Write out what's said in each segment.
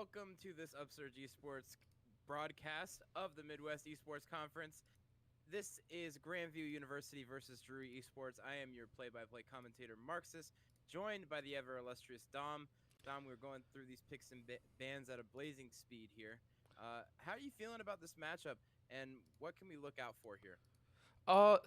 welcome to this Upsurge Esports broadcast of the Midwest Esports Conference. This is Grandview University versus Drury Esports. I am your play-by-play commentator, Marxist, joined by the ever-illustrious Dom. Dom, we're going through these picks and bans at a blazing speed here. How are you feeling about this matchup, and what can we look out for here?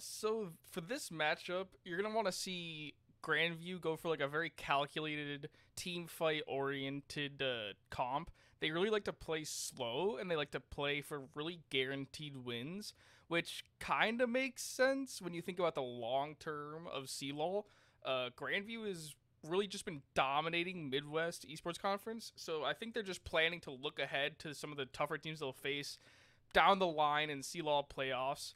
So for this matchup, you're gonna want to see Grandview go for like a very calculated team fight oriented comp. They really like to play slow and they like to play for really guaranteed wins, which kind of makes sense when you think about the long term of CLOL. Grandview has really just been dominating Midwest Esports Conference, so I think they're just planning to look ahead to some of the tougher teams they'll face down the line in CLOL playoffs.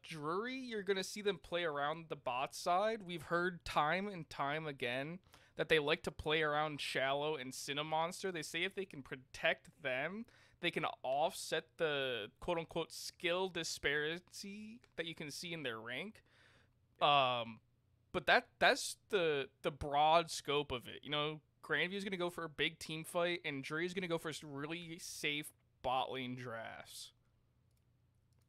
Drury, you're gonna see them play around the bot side. We've heard time and time again that they like to play around Shallow and Cinemonster. They say if they can protect them, they can offset the quote unquote skill disparity that you can see in their rank. But that's the broad scope of it. You know, Grandview's gonna go for a big team fight, and Drury's gonna go for really safe bot lane drafts.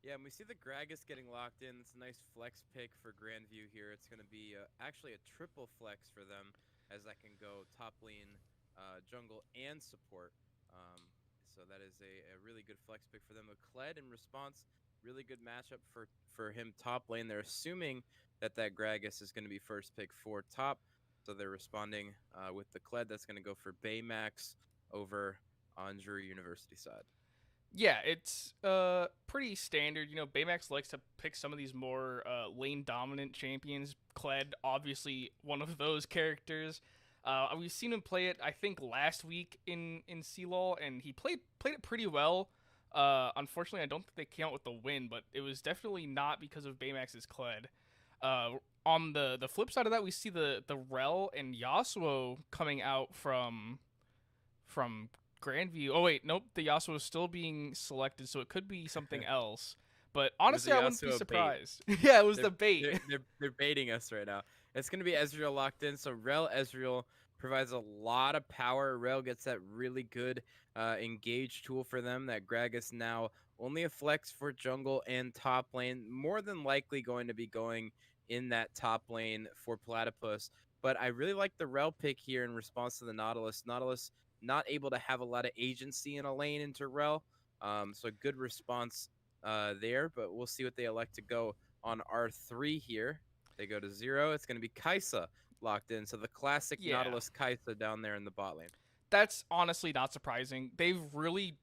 Yeah, and we see the Gragas getting locked in. It's a nice flex pick for Grandview here. It's going to be actually a triple flex for them, as that can go top lane, jungle, and support. So that is a really good flex pick for them. A Kled in response, really good matchup for him top lane. They're assuming that Gragas is going to be first pick for top, so they're responding with the Kled. That's going to go for Baymax over on Drury University side. Yeah, it's pretty standard. You know, Baymax likes to pick some of these more lane dominant champions. Kled, obviously one of those characters. We've seen him play it, I think, last week in CLOL, and he played it pretty well. Unfortunately, I don't think they came out with the win, but it was definitely not because of Baymax's Kled. On the flip side of that, we see the Rel and Yasuo coming out from Grandview. Oh wait, nope. The Yasuo is still being selected, so it could be something else. But It was a honestly, I wouldn't be Yasuo bait. surprised. Yeah, it was They're, the bait. they're baiting us right now. It's going to be Ezreal locked in. So Rel Ezreal provides a lot of power. Rel gets that really good engage tool for them. That Gragas now only a flex for jungle and top lane. More than likely going to be going in that top lane for Platypus. But I really like the Rel pick here in response to the Nautilus. Nautilus not able to have a lot of agency in a lane into Rel. So good response there, but we'll see what they elect to go on R3 here. They go to 0. It's going to be Kaisa locked in. So the classic Yeah, Nautilus Kaisa down there in the bot lane. that's honestly not surprising. They've really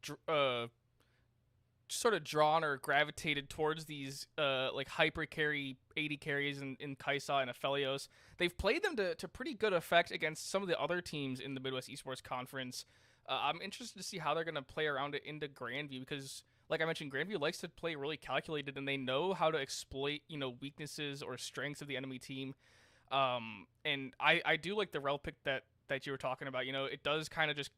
sort of drawn or gravitated towards these like hyper carry 80 carries in Kaisa and Aphelios. They've played them to pretty good effect against some of the other teams in the Midwest Esports Conference. I'm interested to see how they're going to play around it into Grandview because, like I mentioned, Grandview likes to play really calculated and they know how to exploit, you know, weaknesses or strengths of the enemy team. And I do like the rel pick that you were talking about. You know, it does kind of just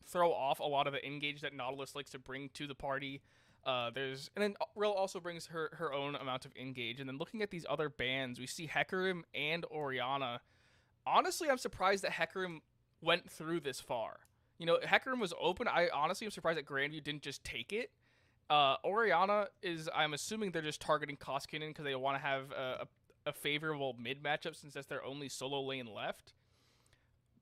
throw off a lot of the engage that Nautilus likes to bring to the party. And then Rel also brings her own amount of engage. And then looking at these other bans, we see Hecarim and Orianna. Honestly, I'm surprised that Hecarim went through this far. You know, Hecarim was open. I honestly am surprised that Grandview didn't just take it. Orianna is, I'm assuming they're just targeting Koskinen because they want to have a favorable mid matchup since that's their only solo lane left.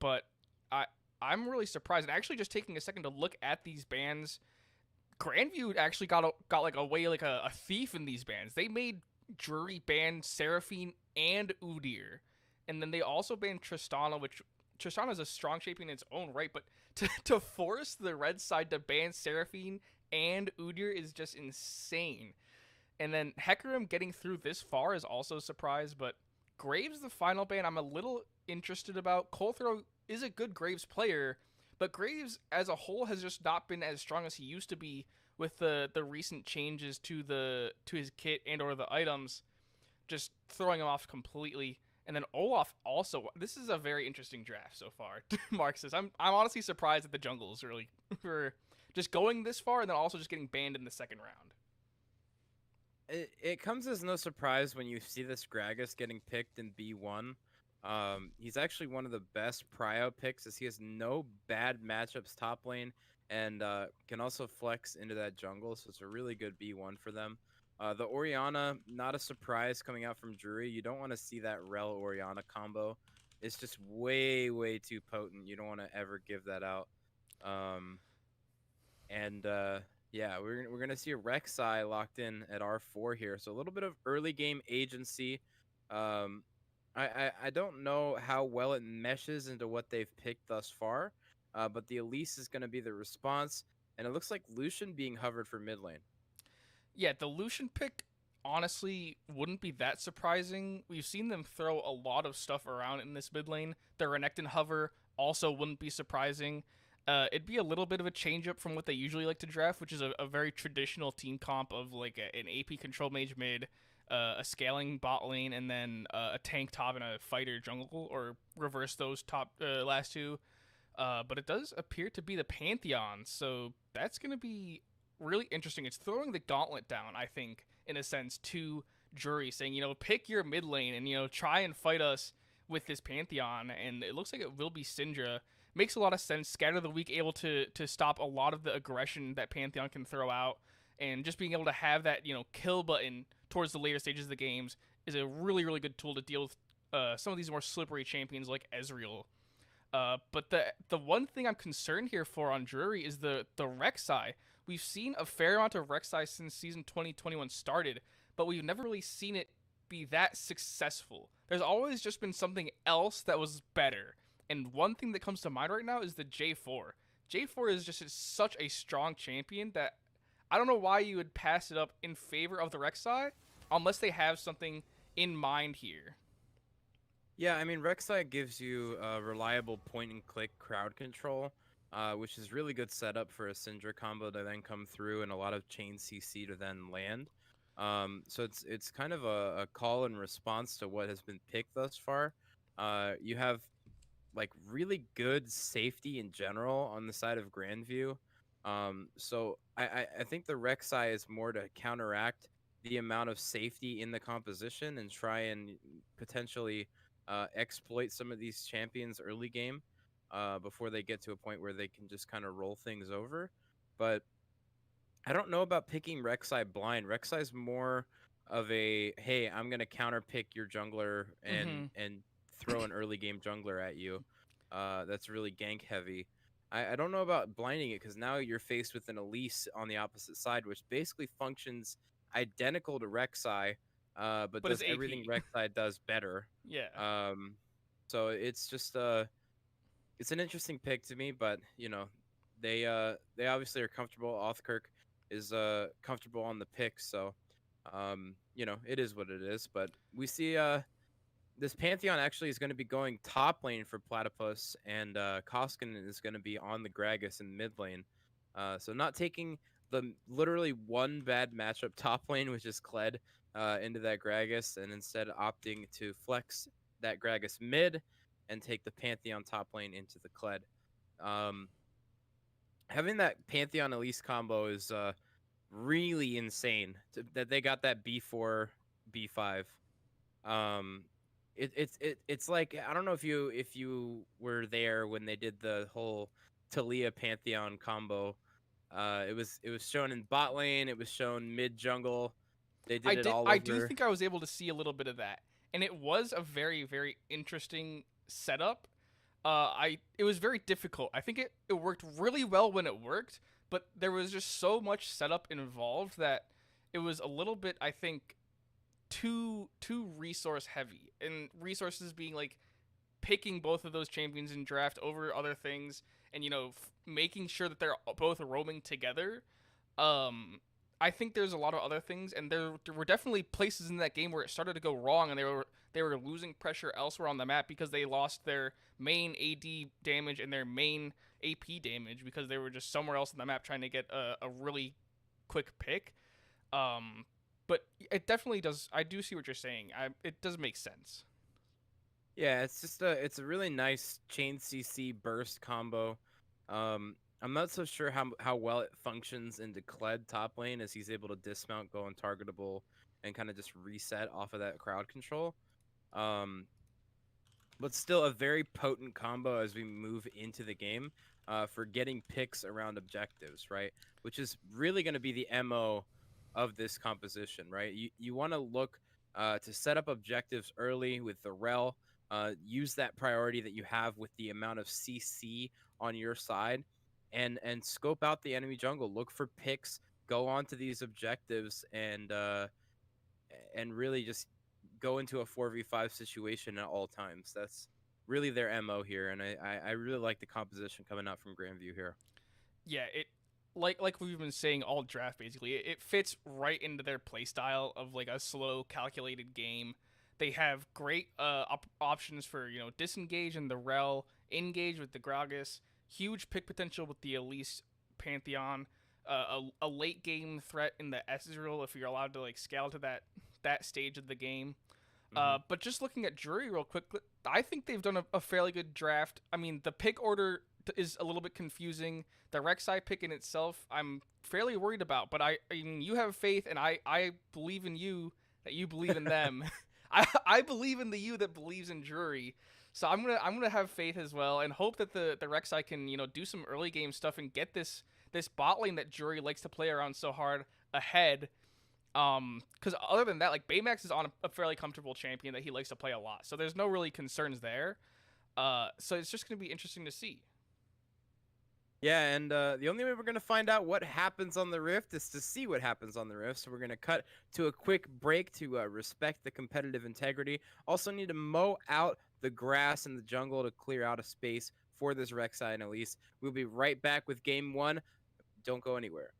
But I'm really surprised. And actually, just taking a second to look at these bans, Grandview actually got like away like a thief in these bans. They made Drury ban Seraphine and Udyr, and then they also banned Tristana, which Tristana is a strong champion in its own right. But to force the red side to ban Seraphine and Udyr is just insane. And then Hecarim getting through this far is also a surprise. But Graves, the final ban, I'm a little interested about. Colthrow is a good Graves player, but Graves as a whole has just not been as strong as he used to be with the recent changes to his kit and or the items, just throwing him off completely. And then Olaf also. This is a very interesting draft so far. Mark says, I'm honestly surprised that the jungle is really for just going this far and then also just getting banned in the second round. It comes as no surprise when you see this Gragas getting picked in B1. He's actually one of the best prio picks as he has no bad matchups top lane and can also flex into that jungle. So it's a really good B1 for them. The Orianna, not a surprise coming out from Drury. You don't want to see that Rel Orianna combo. It's just way, way too potent. You don't want to ever give that out. Um, and yeah, we're gonna see a Rek'Sai locked in at R4 here. So a little bit of early game agency. Um, I don't know how well it meshes into what they've picked thus far, but the Elise is gonna be the response, and it looks like Lucian being hovered for mid lane. Yeah, the Lucian pick honestly wouldn't be that surprising. We've seen them throw a lot of stuff around in this mid lane. The Renekton hover also wouldn't be surprising. It'd be a little bit of a change up from what they usually like to draft, which is a very traditional team comp of like an AP control mage mid, a scaling bot lane, and then a tank top and a fighter jungle, or reverse those top last two. But it does appear to be the Pantheon, so that's going to be really interesting. It's throwing the gauntlet down, I think, in a sense, to Drury, saying, pick your mid lane and, try and fight us with this Pantheon. And it looks like it will be Syndra. Makes a lot of sense. Scatter the Weak able to stop a lot of the aggression that Pantheon can throw out. And just being able to have that, kill button towards the later stages of the games is a really, really good tool to deal with some of these more slippery champions like Ezreal. But the one thing I'm concerned here for on Drury is the Rek'Sai. We've seen a fair amount of Rek'Sai since season 2021 started, but we've never really seen it be that successful. There's always just been something else that was better. And one thing that comes to mind right now is the J4. J4 is just such a strong champion that I don't know why you would pass it up in favor of the Rek'Sai unless they have something in mind here. Yeah, I mean, Rek'Sai gives you reliable point and click crowd control, which is really good setup for a Syndra combo to then come through and a lot of chain CC to then land. So it's kind of a call and response to what has been picked thus far. You have like really good safety in general on the side of Grandview. So I think the Rek'Sai is more to counteract the amount of safety in the composition and try and potentially exploit some of these champions early game before they get to a point where they can just kind of roll things over. But I don't know about picking Rek'Sai blind. Rek'Sai's more of a hey, I'm gonna counter pick your jungler Mm-hmm. and throw an early game jungler at you. That's really gank heavy. I don't know about blinding it because now you're faced with an Elise on the opposite side, which basically functions identical to Rek'Sai, but But it's does everything AP. Rek'Sai does better. Yeah. Um, so it's just it's an interesting pick to me, but they obviously are comfortable. Othkirk is comfortable on the pick, so it is what it is. But we see this Pantheon actually is going to be going top lane for Platypus, and Koskinen is going to be on the Gragas in mid lane. So not taking the literally one bad matchup top lane, which is Kled, into that Gragas, and instead opting to flex that Gragas mid and take the Pantheon top lane into the Kled. Um, Having that Pantheon Elise combo is really insane. That they got that B4 B5. Um, it's like I don't know if you were there when they did the whole Talia Pantheon combo. It was shown in bot lane. It was shown mid jungle. They did it all I do over. think I was able to see a little bit of that, and it was a very very interesting setup. It was very difficult. I think it worked really well when it worked, but there was just so much setup involved that it was a little bit, I think, too resource heavy, and resources being like picking both of those champions in draft over other things, and making sure that they're both roaming together. um I think there's a lot of other things, and there were definitely places in that game where it started to go wrong, and they were losing pressure elsewhere on the map because they lost their main AD damage and their main AP damage because they were just somewhere else on the map trying to get a really quick pick. But it definitely does. I do see what you're saying. It does make sense. Yeah, it's a really nice chain CC burst combo. I'm not so sure how well it functions into Kled top lane as he's able to dismount, go untargetable, and kind of just reset off of that crowd control. Um, but still a very potent combo as we move into the game for getting picks around objectives, right? Which is really going to be the MO of this composition, right? You want to look to set up objectives early with the rel, use that priority that you have with the amount of CC on your side, and scope out the enemy jungle. Look for picks, go on to these objectives, and really just go into a 4v5 situation at all times. That's really their MO here, and I really like the composition coming out from Grandview here. Yeah, it like we've been saying all draft basically. It fits right into their playstyle of like a slow, calculated game. They have great options for disengage in the rel, engage with the Gragas, huge pick potential with the Elise Pantheon, a late game threat in the Ezreal if you're allowed to like scale to that stage of the game. But just looking at Drury real quick, I think they've done a fairly good draft. I mean, the pick order is a little bit confusing. The Rek'Sai pick in itself, I'm fairly worried about. But I mean, you have faith, and I believe in you that you believe in them. I believe in the you that believes in Drury. So I'm gonna have faith as well, and hope that the Rek'Sai can do some early game stuff and get this bot lane that Drury likes to play around so hard ahead. Because other than that, like Baymax is on a fairly comfortable champion that he likes to play a lot, so there's no really concerns there. So it's just gonna be interesting to see. Yeah, and the only way we're going to find out what happens on the Rift is to see what happens on the Rift. So we're going to cut to a quick break to respect the competitive integrity. Also need to mow out the grass in the jungle to clear out a space for this Rek'Sai and Elise. We'll be right back with Game 1. Don't go anywhere.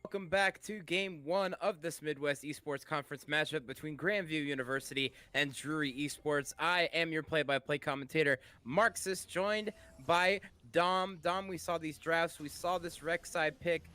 Welcome back to Game 1 of this Midwest Esports Conference matchup between Grandview University and Drury Esports. I am your play-by-play commentator, Marxist, joined by Dom. Dom, we saw these drafts. We saw this Rek'Sai pick.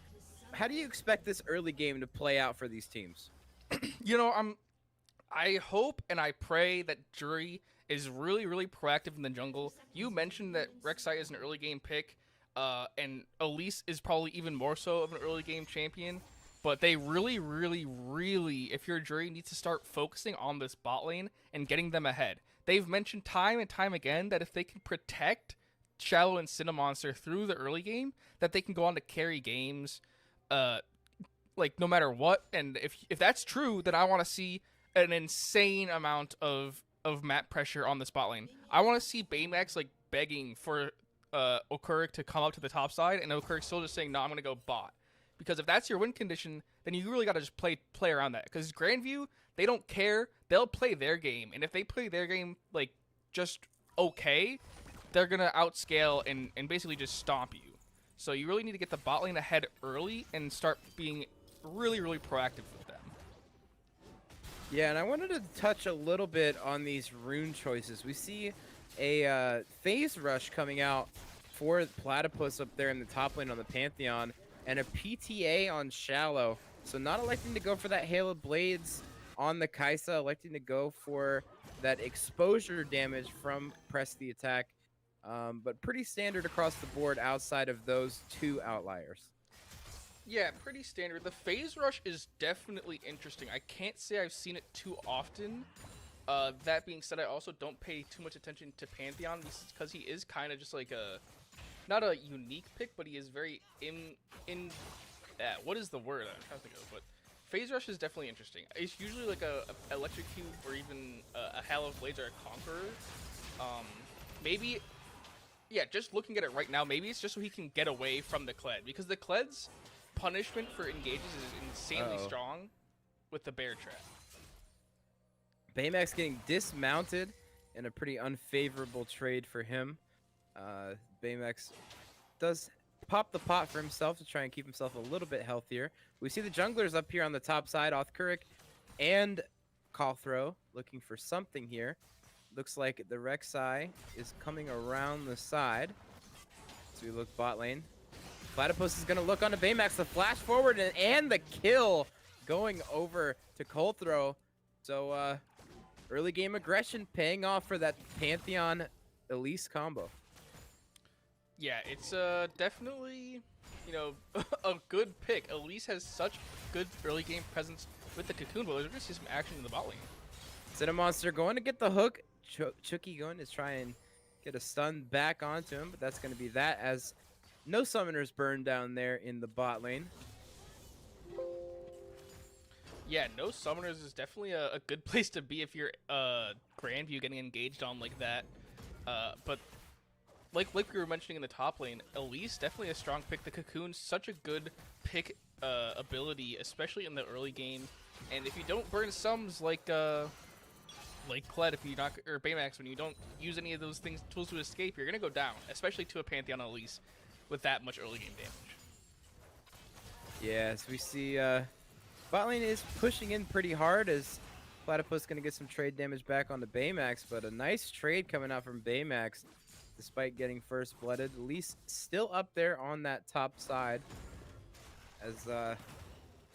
How do you expect this early game to play out for these teams? I hope and I pray that Drury is really proactive in the jungle. You mentioned that Rek'Sai is an early game pick. And Elise is probably even more so of an early game champion. But they really, if you're Drury, need to start focusing on this bot lane and getting them ahead. They've mentioned time and time again that if they can protect Shallow and Cinemonster through the early game, that they can go on to carry games, like no matter what. And if that's true, then I want to see an insane amount of map pressure on this bot lane. I want to see Baymax like begging for Okurik to come up to the top side, and Okurik still just saying, no, I'm going to go bot. Because if that's your win condition, then you really got to just play around that. Because Grandview, they don't care. They'll play their game. And if they play their game, like, just okay, they're going to outscale and basically just stomp you. So you really need to get the bot lane ahead early and start being really proactive with them. Yeah, and I wanted to touch a little bit on these rune choices. We see a phase rush coming out for Platypus up there in the top lane on the Pantheon, and a PTA on Shallow. So not electing to go for that Hail of Blades on the Kai'Sa, electing to go for that exposure damage from Press the Attack. But pretty standard across the board outside of those two outliers. Yeah, pretty standard. The phase rush is definitely interesting. I can't say I've seen it too often. That being said, I also don't pay too much attention to Pantheon because he is kind of just like not a unique pick, but he is very what is the word I'm trying to think of? But phase rush is definitely interesting. It's usually like a electric cube or even a Hail of Blades or a Conqueror. Maybe, yeah, just looking at it right now, maybe it's just so he can get away from the Kled, because the Kled's punishment for engages is insanely strong with the bear trap. Baymax getting dismounted in a pretty unfavorable trade for him. Baymax does pop the pot for himself to try and keep himself a little bit healthier. We see the junglers up here on the top side, Okurik and Callthrow looking for something here. Looks like the Rek'Sai is coming around the side. So we look bot lane. Platypus is going to look onto Baymax, the flash forward and the kill going over to Callthrow. So, early game aggression paying off for that Pantheon Elise combo. Yeah, it's definitely, a good pick. Elise has such good early game presence with the Cocoon, but we're going to see some action in the bot lane. Cinemonster going to get the hook. Chucky going to try and get a stun back onto him, but that's going to be that as no summoners burn down there in the bot lane. Yeah, no summoners is definitely a good place to be if you're Grandview getting engaged on like that. But like we were mentioning in the top lane, Elise definitely a strong pick. The Cocoon's such a good pick ability, especially in the early game. And if you don't burn sums like Kled, if you not, or Baymax, when you don't use any of those tools to escape, you're gonna go down, especially to a Pantheon Elise with that much early game damage. Yes, we see bot lane is pushing in pretty hard as Platypus going to get some trade damage back onto Baymax, but a nice trade coming out from Baymax despite getting first blooded. Elise still up there on that top side as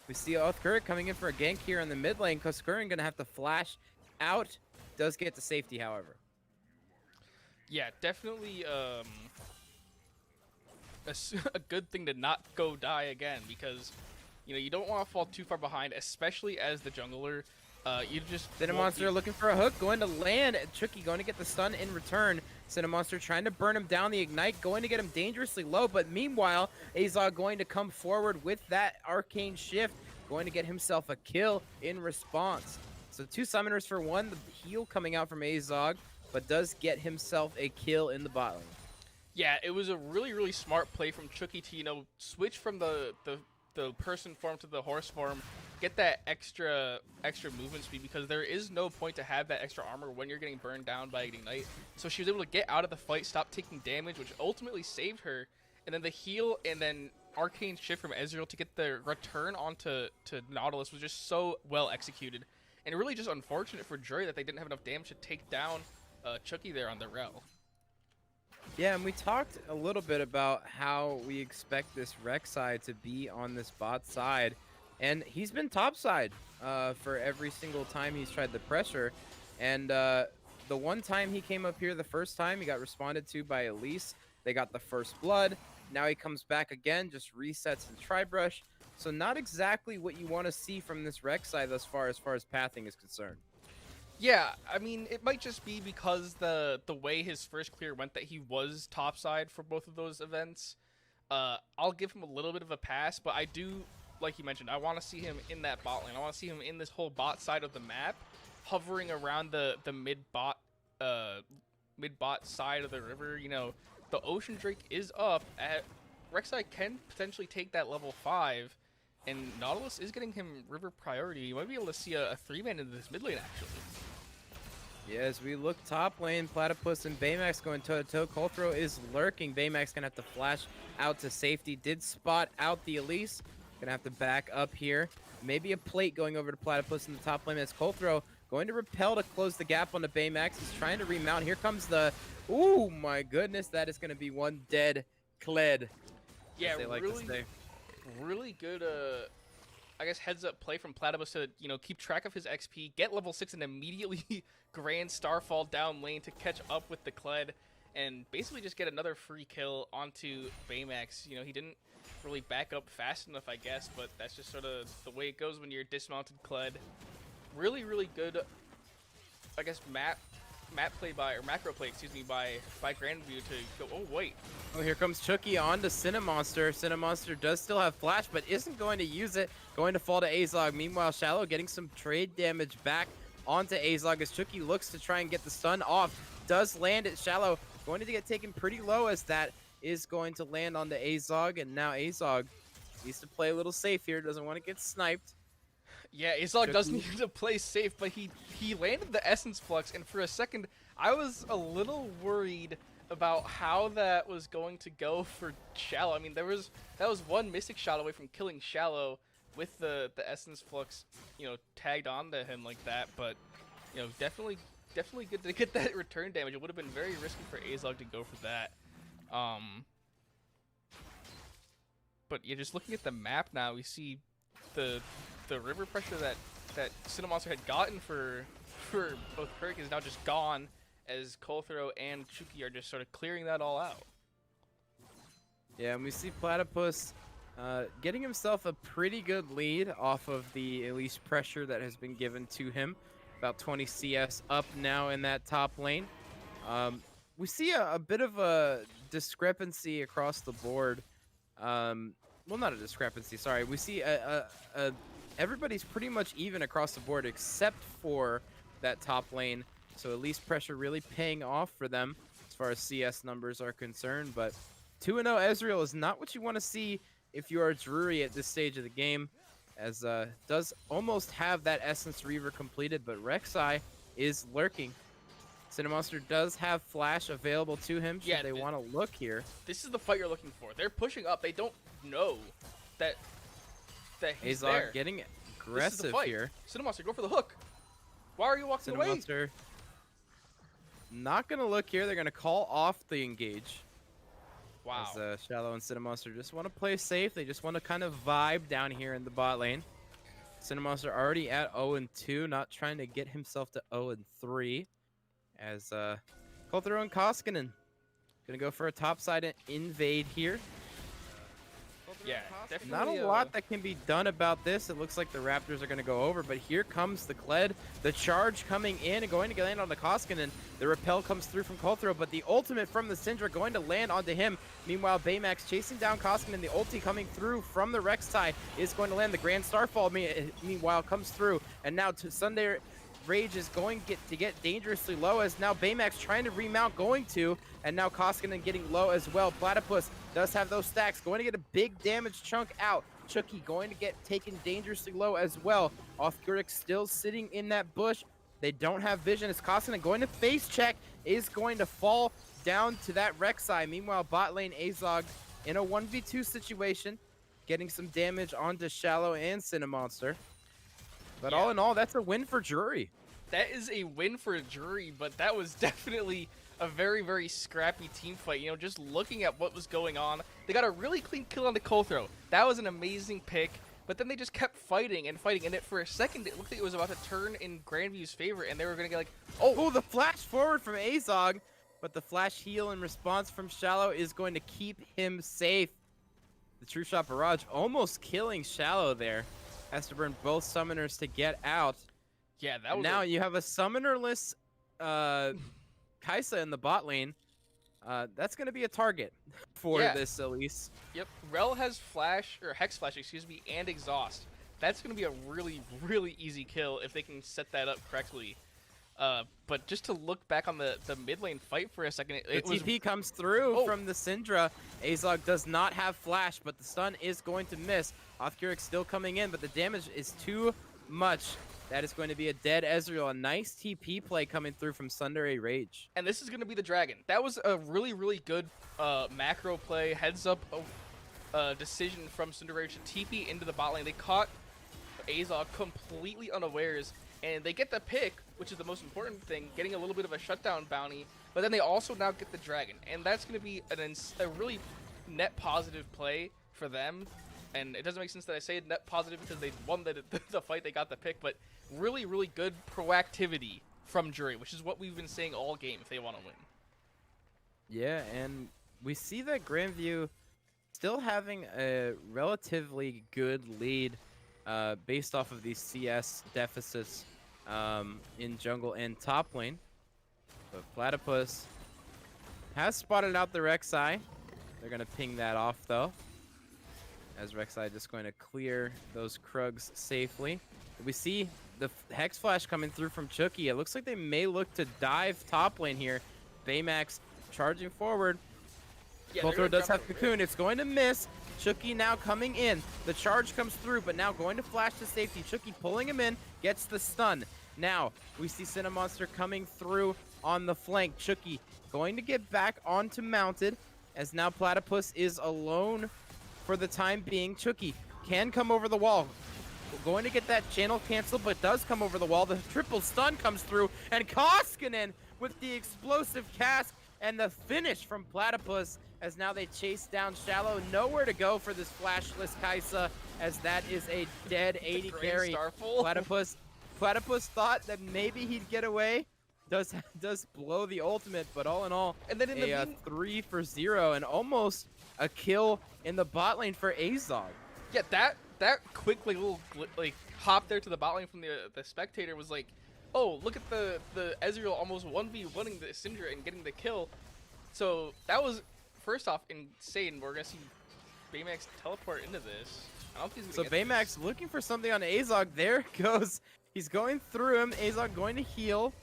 we see Okurik coming in for a gank here in the mid lane. Koskarin going to have to flash out. Does get to safety, however. Yeah, definitely a good thing to not go die again, because you don't want to fall too far behind, especially as the jungler. You just Cinemonster looking for a hook, going to land. Chucky going to get the stun in return. Cinemonster trying to burn him down. The ignite going to get him dangerously low, but meanwhile, Azog going to come forward with that arcane shift, going to get himself a kill in response. So 2 summoners for 1. The heal coming out from Azog, but does get himself a kill in the bot lane. Yeah, it was a really smart play from Chucky to switch from the person form to the horse form, get that extra movement speed, because there is no point to have that extra armor when you're getting burned down by Ignite. So she was able to get out of the fight, stop taking damage, which ultimately saved her. And then the heal and then arcane shift from Ezreal to get the return onto Nautilus was just so well executed. And really just unfortunate for Drury that they didn't have enough damage to take down Chucky there on the Rel. Yeah, and we talked a little bit about how we expect this Rek'Sai to be on this bot side. And he's been top side for every single time he's tried the pressure. And the one time he came up here the first time, he got responded to by Elise. They got the first blood. Now he comes back again, just resets and tri-brush. So not exactly what you want to see from this Rek'Sai thus far as pathing is concerned. Yeah, I mean, it might just be because the way his first clear went that he was topside for both of those events. I'll give him a little bit of a pass, but I do, like you mentioned, I want to see him in that bot lane. I want to see him in this whole bot side of the map, hovering around the mid bot side of the river. You know, the Ocean Drake is up. Rek'Sai can potentially take that level 5, and Nautilus is getting him river priority. You might be able to see a 3-man into this mid lane, actually. Yeah, as we look top lane, Platypus and Baymax going toe-to-toe. Colthrow is lurking. Baymax going to have to flash out to safety. Did spot out the Elise. Going to have to back up here. Maybe a plate going over to Platypus in the top lane. As Colthrow going to repel to close the gap on the Baymax. He's trying to remount. Here comes the... Ooh, my goodness. That is going to be one dead Kled. Yeah, they like really, to say. really good, I guess, heads-up play from Platypus to, you know, keep track of his XP, get level 6, and immediately Grand Starfall down lane to catch up with the Kled, and basically just get another free kill onto Baymax. You know, he didn't really back up fast enough, I guess, but that's just sort of the way it goes when you're dismounted Kled. Really, really good, I guess, map play by, or macro play, excuse me, by Grandview to go, oh, wait. Oh, here comes Chucky on to Cinemonster. Cinemonster does still have flash, but isn't going to use it. Going to fall to Azog. Meanwhile, Shallow getting some trade damage back onto Azog as Chucky looks to try and get the stun off. Does land at Shallow. Going to get taken pretty low as that is going to land onto Azog. And now Azog needs to play a little safe here. Doesn't want to get sniped. Yeah, Azog does need to play safe, but he landed the Essence Flux, and for a second, I was a little worried about how that was going to go for Shallow. I mean, that was one Mystic shot away from killing Shallow with the Essence Flux, you know, tagged onto him like that, but, you know, definitely good to get that return damage. It would have been very risky for Azog to go for that. But yeah, just looking at the map now, we see the river pressure that Cinemonster had gotten for both Kirk is now just gone, as Colthrow and Chucky are just sort of clearing that all out. Yeah, and we see Platypus getting himself a pretty good lead off of the Elise pressure that has been given to him. About 20 CS up now in that top lane. We see a bit of a discrepancy across the board. Well, not a discrepancy, sorry. We see everybody's pretty much even across the board except for that top lane. So Elise pressure really paying off for them as far as CS numbers are concerned. But 2-0 Ezreal is not what you want to see if you are Drury at this stage of the game, as does almost have that Essence Reaver completed, but Rek'Sai is lurking. Cinemonster does have flash available to him should they want to look here. This is the fight you're looking for. They're pushing up. They don't know that he's Azog there. getting aggressive here. Cinemonster, go for the hook. Why are you walking away? Cinemonster not going to look here. They're going to call off the engage. Wow. As Shallow and Cinemonster just want to play safe. They just want to kind of vibe down here in the bot lane. Cinemonster already at 0-2, not trying to get himself to 0-3. As Colthrow and Koskinen gonna go for a topside invade here. Yeah, definitely. Not a lot that can be done about this. It looks like the Raptors are going to go over, but here comes the Kled. The charge coming in and going to land on the Koskinen. The repel comes through from Colthrow, but the ultimate from the Syndra going to land onto him. Meanwhile, Baymax chasing down Koskinen. The ulti coming through from the Rek'Sai is going to land. The Grand Starfall, meanwhile, comes through. And now to Sunday Rage is going to get dangerously low, as now Baymax trying to remount, and now Koskinen getting low as well. Platypus does have those stacks, going to get a big damage chunk out. Chucky going to get taken dangerously low as well. Othguric still sitting in that bush. They don't have vision as Koskinen going to face check, is going to fall down to that Rek'Sai. Meanwhile, bot lane Azog in a 1v2 situation. getting some damage onto Shallow and Cinemonster. But Yeah. all in all, that's a win for Drury. That is a win for Drury, but that was definitely a very, very scrappy team fight. You know, just looking at what was going on, they got a really clean kill on the coal throw. That was an amazing pick, but then they just kept fighting and fighting, and for a second, it looked like it was about to turn in Grandview's favor, and they were going to get like, Oh, the flash forward from Azog, but the flash heal in response from Shallow is going to keep him safe. The True Shot Barrage almost killing Shallow there. Has to burn both summoners to get out. yeah, that was Now you have a summonerless Kaisa in the bot lane. That's going to be a target for this Elise. Yep, Rel has flash, or Hex Flash, excuse me, and Exhaust. That's going to be a really, really easy kill if they can set that up correctly. But just to look back on the mid lane fight for a second, The TP comes through from the Syndra. Azog does not have flash, but the stun is going to miss. Othcuric still coming in, but the damage is too much. That is going to be a dead Ezreal. A nice TP play coming through from Sundere Rage. And this is going to be the dragon. That was a really, really good macro play, heads up decision from Sundere Rage to TP into the bot lane. They caught Azog completely unawares, and they get the pick, which is the most important thing, getting a little bit of a shutdown bounty, but then they also now get the dragon. And that's going to be a really net positive play for them. And it doesn't make sense that I say net positive because they won the fight, they got the pick, but really, really good proactivity from Drury, which is what we've been saying all game if they want to win. Yeah, and we see that Grandview still having a relatively good lead based off of these CS deficits in jungle and top lane. But Platypus has spotted out the Rek'Sai. They're going to ping that off, though, as Rek'Sai just going to clear those Krugs safely. We see the Hex Flash coming through from Chucky. It looks like they may look to dive top lane here. Baymax charging forward. Yeah, Coulthrow does have Cocoon. It's going to miss. Chucky now coming in. The charge comes through, but now going to flash to safety. Chucky pulling him in, gets the stun. Now, we see Cinemonster coming through on the flank. Chucky going to get back onto Mounted, as now Platypus is alone for the time being. Chucky can come over the wall. Going to get that channel canceled, but does come over the wall. The triple stun comes through, and Koskinen with the explosive cast and the finish from Platypus, as now they chase down Shallow. Nowhere to go for this flashless Kaisa, as that is a dead 80 carry. Platypus thought that maybe he'd get away. Does blow the ultimate, but all in all, and then in a 3 for 0 and almost a kill in the bot lane for Azog. Yeah, that quick little hop there to the bot lane from the spectator was like, oh, look at the Ezreal almost 1v1ing the Syndra and getting the kill. So that was, first off, insane. We're gonna see Baymax teleport into this. I don't think he's gonna get Baymax this. Looking for something on Azog. There goes. He's going through him. Azog going to heal,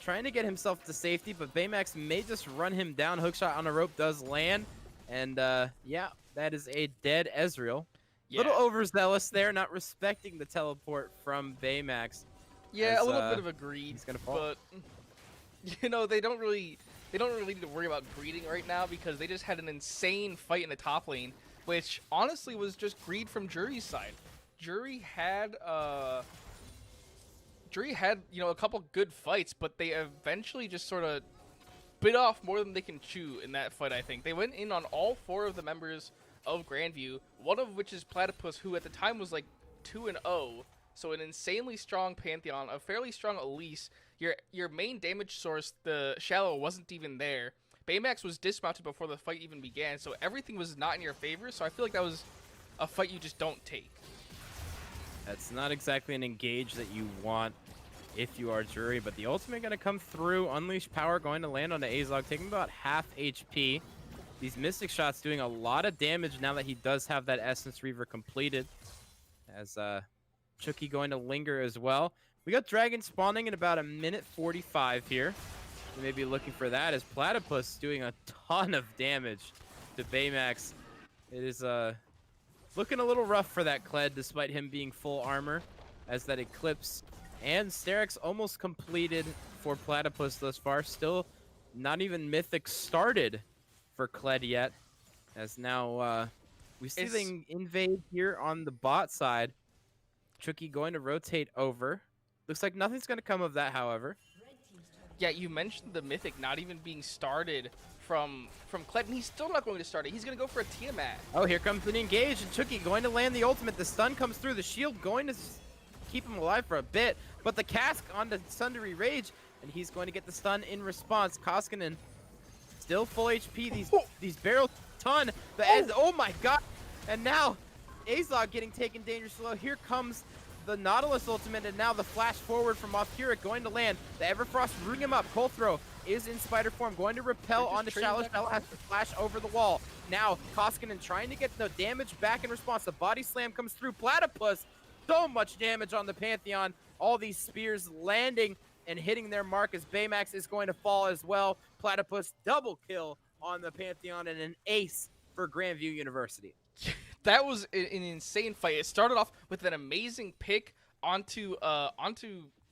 trying to get himself to safety, but Baymax may just run him down. Hookshot on a rope does land, and yeah, that is a dead Ezreal. Yeah. Little overzealous there, not respecting the teleport from Baymax. Yeah, a little bit of a greed. He's gonna fall. But you know, they don't really need to worry about greeding right now because they just had an insane fight in the top lane, which honestly was just greed from Drury's side. Drury had you know, a couple good fights, but they eventually just sort of bit off more than they can chew in that fight. I think they went in on all 4 of the members of Grandview, one of which is Platypus, who at the time was like 2-0, so an insanely strong Pantheon, a fairly strong Elise. Your main damage source, the Shallow, wasn't even there. Baymax was dismounted before the fight even began, so everything was not in your favor, so I feel like that was a fight you just don't take. That's not exactly an engage that you want if you are Drury, but the ultimate going to come through. Unleash Power going to land on the Azog, taking about half HP. These Mystic Shots doing a lot of damage now that he does have that Essence Reaver completed. As Chucky going to linger as well. We got Dragon spawning in about 1:45 here. We may be looking for that, as Platypus doing a ton of damage to Baymax. It is looking a little rough for that Kled, despite him being full armor, as that Eclipse and Sterak's almost completed for Platypus thus far. Still not even Mythic started for Kled yet, as now We see It's the invade here on the bot side. Chucky going to rotate over. Looks like nothing's going to come of that, however. Yeah, you mentioned the Mythic not even being started from Kled, and he's still not going to start it. He's going to go for a Tiamat. Oh, here comes an engage, and Chucky going to land the ultimate. The stun comes through. The shield going to keep him alive for a bit, but the cask onto Sundry Rage, and he's going to get the stun in response. Koskinen still full HP. These barrels ton. Oh my god! And now Azog getting taken dangerous low. Here comes the Nautilus ultimate, and now the flash forward from off Keurig going to land. The Everfrost rooting him up. Cold Throw is in spider form, going to repel onto Shallow. Shallow has to flash over the wall. Now Koskinen trying to get the damage back in response. The body slam comes through. Platypus, so much damage on the Pantheon. All these spears landing and hitting their mark as Baymax is going to fall as well. Platypus double kill on the Pantheon and an ace for Grandview University. That was an insane fight. It started off with an amazing pick onto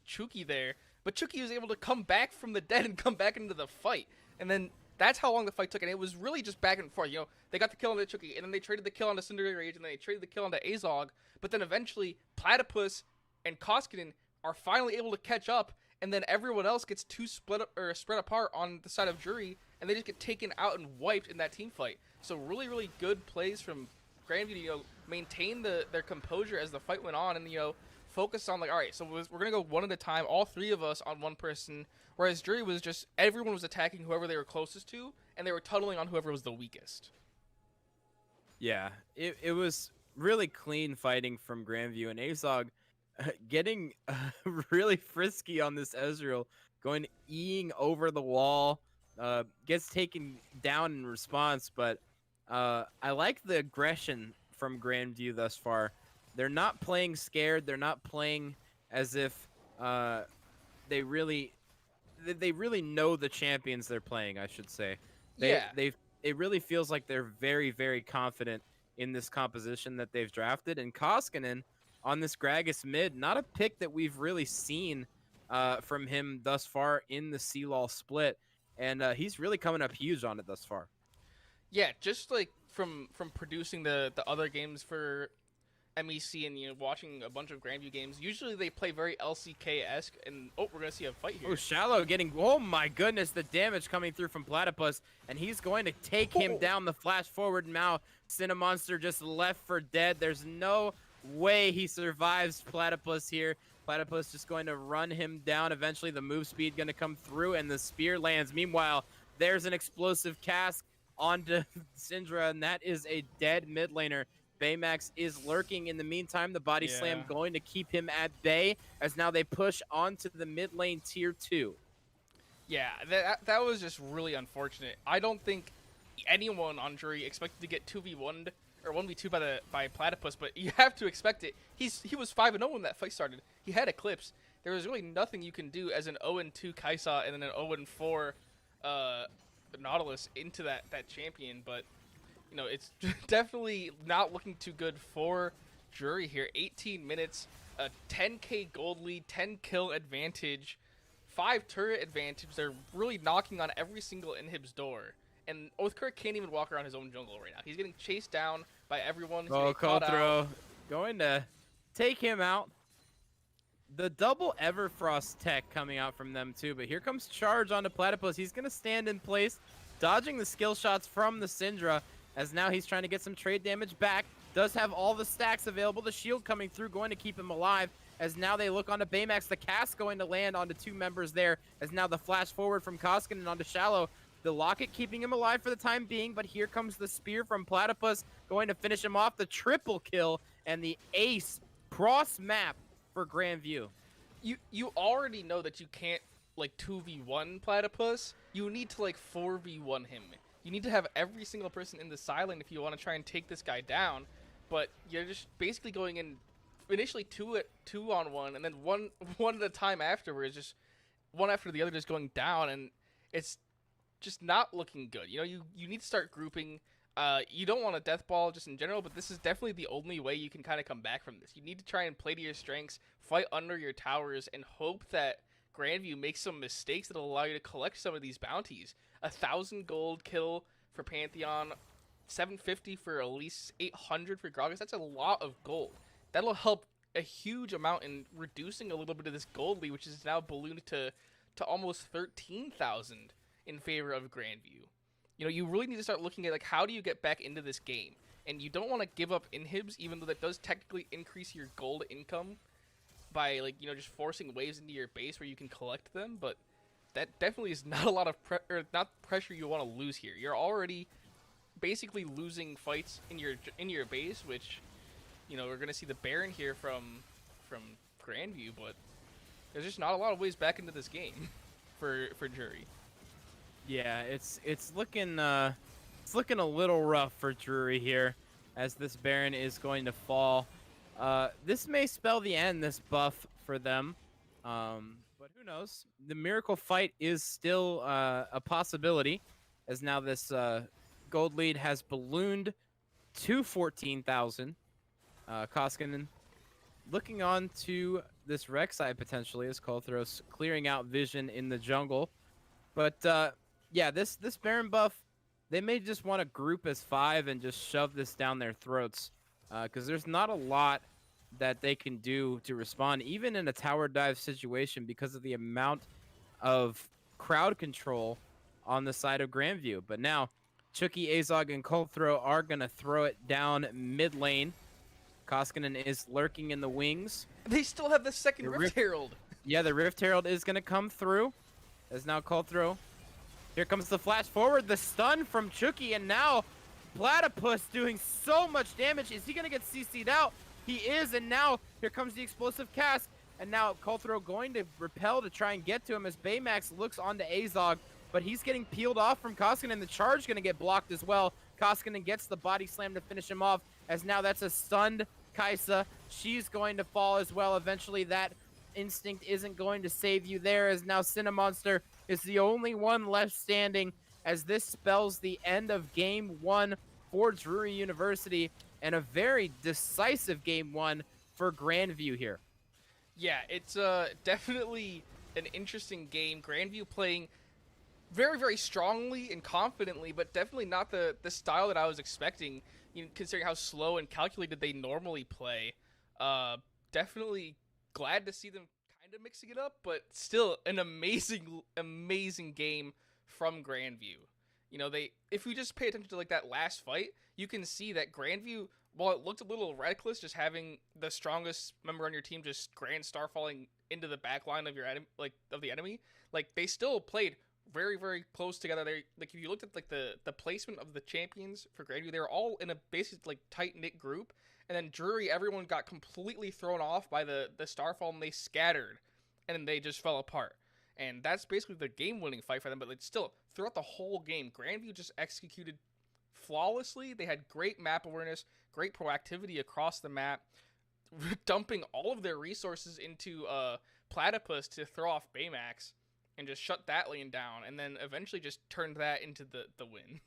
Chucky there, but Chucky was able to come back from the dead and come back into the fight. And then that's how long the fight took, and it was really just back and forth. You know, they got the kill on the Chucky, and then they traded the kill on the Cinder Rage, and then they traded the kill on the Azog. But then eventually, Platypus and Koskinen are finally able to catch up, and then everyone else gets spread apart on the side of Drury, and they just get taken out and wiped in that team fight. So really, really good plays from Grandview to, you know, maintain their composure as the fight went on, and, you know, focus on, like, all right, so we're gonna go one at a time, all three of us on one person, whereas Drury was just, everyone was attacking whoever they were closest to, and they were tunneling on whoever was the weakest. Yeah, it was really clean fighting from Grandview, and Azog getting really frisky on this Ezreal, going eeing over the wall, gets taken down in response, but I like the aggression from Grandview thus far. They're not playing scared. They're not playing as if they really know the champions they're playing, I should say. It really feels like they're very, very confident in this composition that they've drafted. And Koskinen on this Gragas mid, not a pick that we've really seen from him thus far in the C-Law split. And he's really coming up huge on it thus far. Yeah, just like from producing the other games for MEC and, you know, watching a bunch of Grandview games, usually they play very LCK-esque, and we're gonna see a fight here. Oh, Shallow getting, oh my goodness, the damage coming through from Platypus, and he's going to take him down the flash forward. Now Cinemonster just left for dead. There's no way he survives Platypus here. Platypus just going to run him down. Eventually the move speed going to come through, and the spear lands. Meanwhile, there's an explosive cask onto Syndra, and that is a dead mid laner. Baymax is lurking in the meantime. The body slam going to keep him at bay, as now they push onto the mid lane tier 2. Yeah, that was just really unfortunate. I don't think anyone on Drury expected to get 2v1'd or 1v2 by Platypus, but you have to expect it. He was 5-0 when that fight started. He had Eclipse. There was really nothing you can do as an 0-2 Kai'Sa and then an 0-4 Nautilus into that champion, but, you know, it's definitely not looking too good for Drury here. 18 minutes, a 10k gold lead, 10 kill advantage, 5 turret advantage. They're really knocking on every single inhib's door. And Oathkirk can't even walk around his own jungle right now. He's getting chased down by everyone. Oh, Cold Throw going to take him out. The double Everfrost tech coming out from them too, but here comes Charge onto Platypus. He's going to stand in place, dodging the skill shots from the Syndra, as now he's trying to get some trade damage back. Does have all the stacks available. The shield coming through, going to keep him alive, as now they look onto Baymax. The cast going to land onto 2 members there, as now the flash forward from Koskinen onto Shallow. The Locket keeping him alive for the time being, but here comes the spear from Platypus, going to finish him off. The triple kill and the ace cross map for Grandview. You already know that you can't, like, 2v1 Platypus. You need to, like, 4v1 him. You need to have every single person in the silent if you want to try and take this guy down, but you're just basically going in initially 2-on-1 and then one at a time afterwards, just one after the other, just going down, and it's just not looking good. You know, you need to start grouping. You don't want a death ball just in general, but this is definitely the only way you can kind of come back from this. You need to try and play to your strengths, fight under your towers, and hope that Grandview makes some mistakes that will allow you to collect some of these bounties. 1,000 gold kill for Pantheon 750 for at least 800 for Gragas. That's a lot of gold. That'll help a huge amount in reducing a little bit of this gold lead, which is now ballooned to almost 13,000 in favor of Grandview. You know, you really need to start looking at, like, how do you get back into this game? And you don't want to give up inhibs, even though that does technically increase your gold income by, like, you know, just forcing waves into your base where you can collect them. But that definitely is not a lot of not pressure you want to lose here. You're already basically losing fights in your base, which, you know, we're gonna see the Baron here from Grandview, but there's just not a lot of ways back into this game for Drury. Yeah, it's looking a little rough for Drury here, as this Baron is going to fall. This may spell the end, this buff for them, but who knows? The miracle fight is still a possibility, as now this gold lead has ballooned to 14,000. Koskinen looking on to this Rek'Sai potentially as Kolthros clearing out vision in the jungle. But yeah, this Baron buff, they may just want to group as 5 and just shove this down their throats, because there's not a lot that they can do to respond, even in a tower dive situation, because of the amount of crowd control on the side of Grandview. But now, Chucky, Azog, and Kolthro are going to throw it down mid lane. Koskinen is lurking in the wings. They still have the second Rift Herald. Yeah, the Rift Herald is going to come through. As now Kolthro. Here comes the flash forward, the stun from Chucky, and now Platypus doing so much damage. Is he going to get CC'd out? He is, and now here comes the explosive cast, and now Kolthro going to repel to try and get to him as Baymax looks onto Azog, but he's getting peeled off from Koskinen. The charge going to get blocked as well. Koskinen gets the body slam to finish him off, as now that's a stunned Kai'Sa. She's going to fall as well. Eventually that instinct isn't going to save you there, as now Cinemonster is the only one left standing, as this spells the end of game 1 for Drury University, and a very decisive game 1 for Grandview here. Yeah, it's definitely an interesting game. Grandview playing very, very strongly and confidently, but definitely not the style that I was expecting, you know, considering how slow and calculated they normally play. Definitely glad to see them kind of mixing it up, but still an amazing game from Grandview. You know, if we just pay attention to, like, that last fight, you can see that Grandview, while it looked a little reckless, just having the strongest member on your team just grand star falling into the back line of your the enemy, like, they still played very, very close together. They, like, if you looked at, like, the placement of the champions for Grandview, they were all in a basic, like, tight knit group. And then Drury, everyone got completely thrown off by the starfall, and they scattered, and then they just fell apart. And that's basically the game-winning fight for them. But it's still, throughout the whole game, Grandview just executed flawlessly. They had great map awareness, great proactivity across the map, dumping all of their resources into Platypus to throw off Baymax and just shut that lane down, and then eventually just turned that into the win.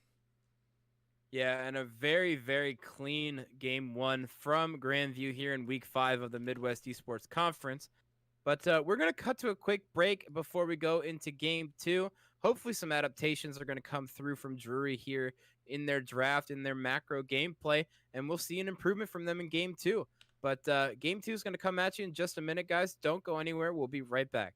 Yeah, and a very, very clean game 1 from Grandview here in week 5 of the Midwest Esports Conference. But we're going to cut to a quick break before we go into game 2. Hopefully some adaptations are going to come through from Drury here in their draft, in their macro gameplay, and we'll see an improvement from them in game 2. But game 2 is going to come at you in just a minute, guys. Don't go anywhere. We'll be right back.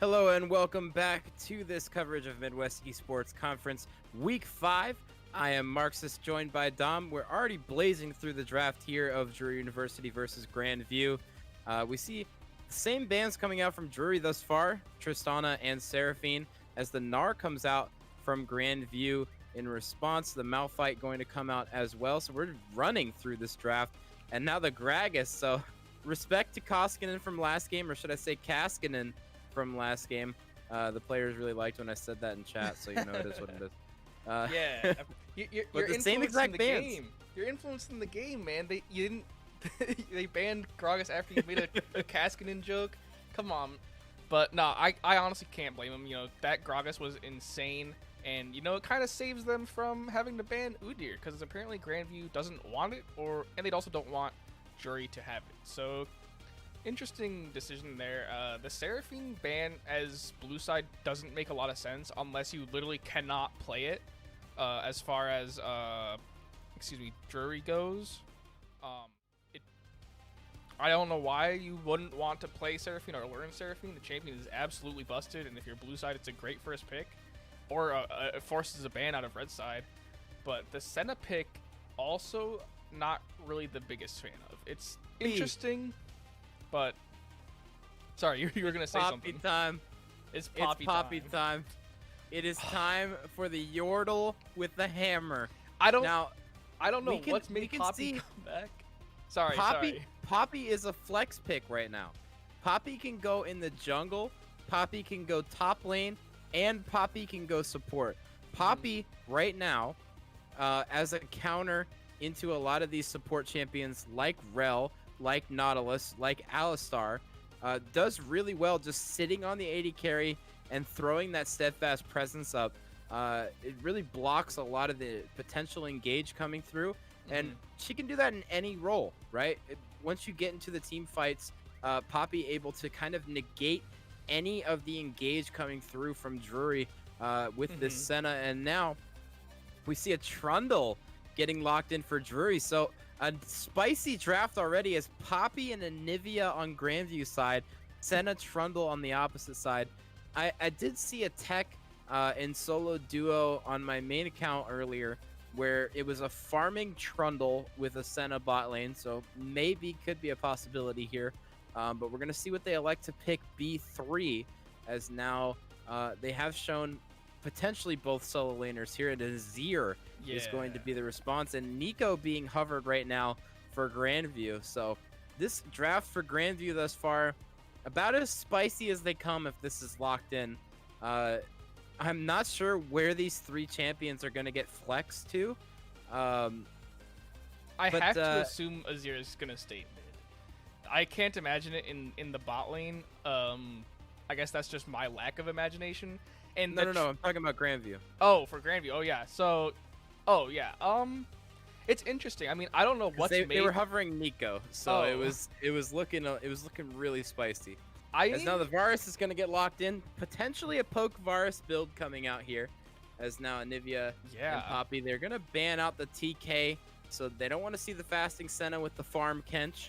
Hello and welcome back to this coverage of Midwest Esports Conference Week 5. I am Marxist, joined by Dom. We're already blazing through the draft here of Drury University versus Grandview. We see the same bans coming out from Drury thus far, Tristana and Seraphine, as the Gnar comes out from Grandview in response. The Malphite going to come out as well. So we're running through this draft. And now the Gragas. So respect to Koskinen from last game, or should I say Kaskinen from last game. The players really liked when I said that in chat, so you know it is what it is. Yeah, you're the same exact the bans. game. You're influencing the game, man. You didn't. They banned Gragas after you made a Kaskinen joke. Come on. But no, I honestly can't blame him. You know, that Gragas was insane, and you know it kind of saves them from having to ban Udyr because apparently Grandview doesn't want it, and they also don't want Drury to have it. So. Interesting decision there. The Seraphine ban as blue side doesn't make a lot of sense unless you literally cannot play it. As far as Drury goes, I don't know why you wouldn't want to play Seraphine or learn Seraphine. The champion is absolutely busted, and if you're blue side, it's a great first pick, or it forces a ban out of red side. But the Senna pick also not really the biggest fan of. It's interesting. But, sorry, you were going to say something. Time. It's Poppy time. It is time for the Yordle with the hammer. I don't know what's made Poppy come back. Sorry. Poppy is a flex pick right now. Poppy can go in the jungle, Poppy can go top lane, and Poppy can go support. Poppy, right now, as a counter into a lot of these support champions like Rel, like Nautilus, like Alistar, does really well just sitting on the AD carry and throwing that steadfast presence up. It really blocks a lot of the potential engage coming through, and she can do that in any role, right? Once you get into the team fights, Poppy able to kind of negate any of the engage coming through from Drury with this Senna, and now we see a Trundle getting locked in for Drury. So a spicy draft already as Poppy and Anivia on Grandview side, Senna Trundle on the opposite side. I did see a tech in solo duo on my main account earlier where it was a farming Trundle with a Senna bot lane, so maybe could be a possibility here. But we're going to see what they elect to pick B3, as now they have shown potentially both solo laners here, and Azir is going to be the response, and Nico being hovered right now for Grandview. So this draft for Grandview thus far, about as spicy as they come if this is locked in. I'm not sure where these three champions are going to get flexed to. I have to assume Azir is going to stay mid. I can't imagine it in the bot lane. I guess that's just my lack of imagination. And no, I'm talking about Grandview. Oh, for Grandview. Oh yeah. So, it's interesting. I mean, I don't know what's they were hovering Nico, so it was looking really spicy. As now the Varus is going to get locked in, potentially a poke Varus build coming out here, as now Anivia and Poppy, they're going to ban out the TK, so they don't want to see the fasting Senna with the farm Kench,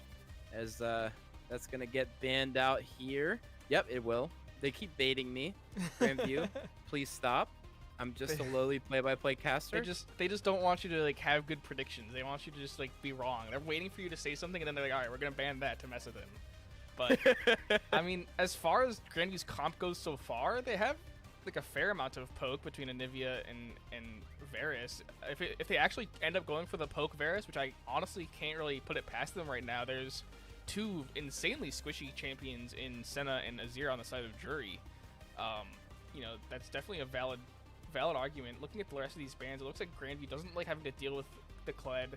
as that's going to get banned out here. Yep, it will. They keep baiting me. Grandview, please stop. I'm just a lowly play-by-play caster. They just don't want you to like have good predictions. They want you to just like be wrong. They're waiting for you to say something, and then they're like, all right, we're gonna ban that to mess with him. But I mean, as far as Grandview's comp goes so far, they have like a fair amount of poke between Anivia and Varus. If they actually end up going for the poke Varus, which I honestly can't really put it past them right now, there's two insanely squishy champions in Senna and Azir on the side of Drury. You know, that's definitely a valid argument. Looking at the rest of these bans, it looks like Grandview doesn't like having to deal with the Kled,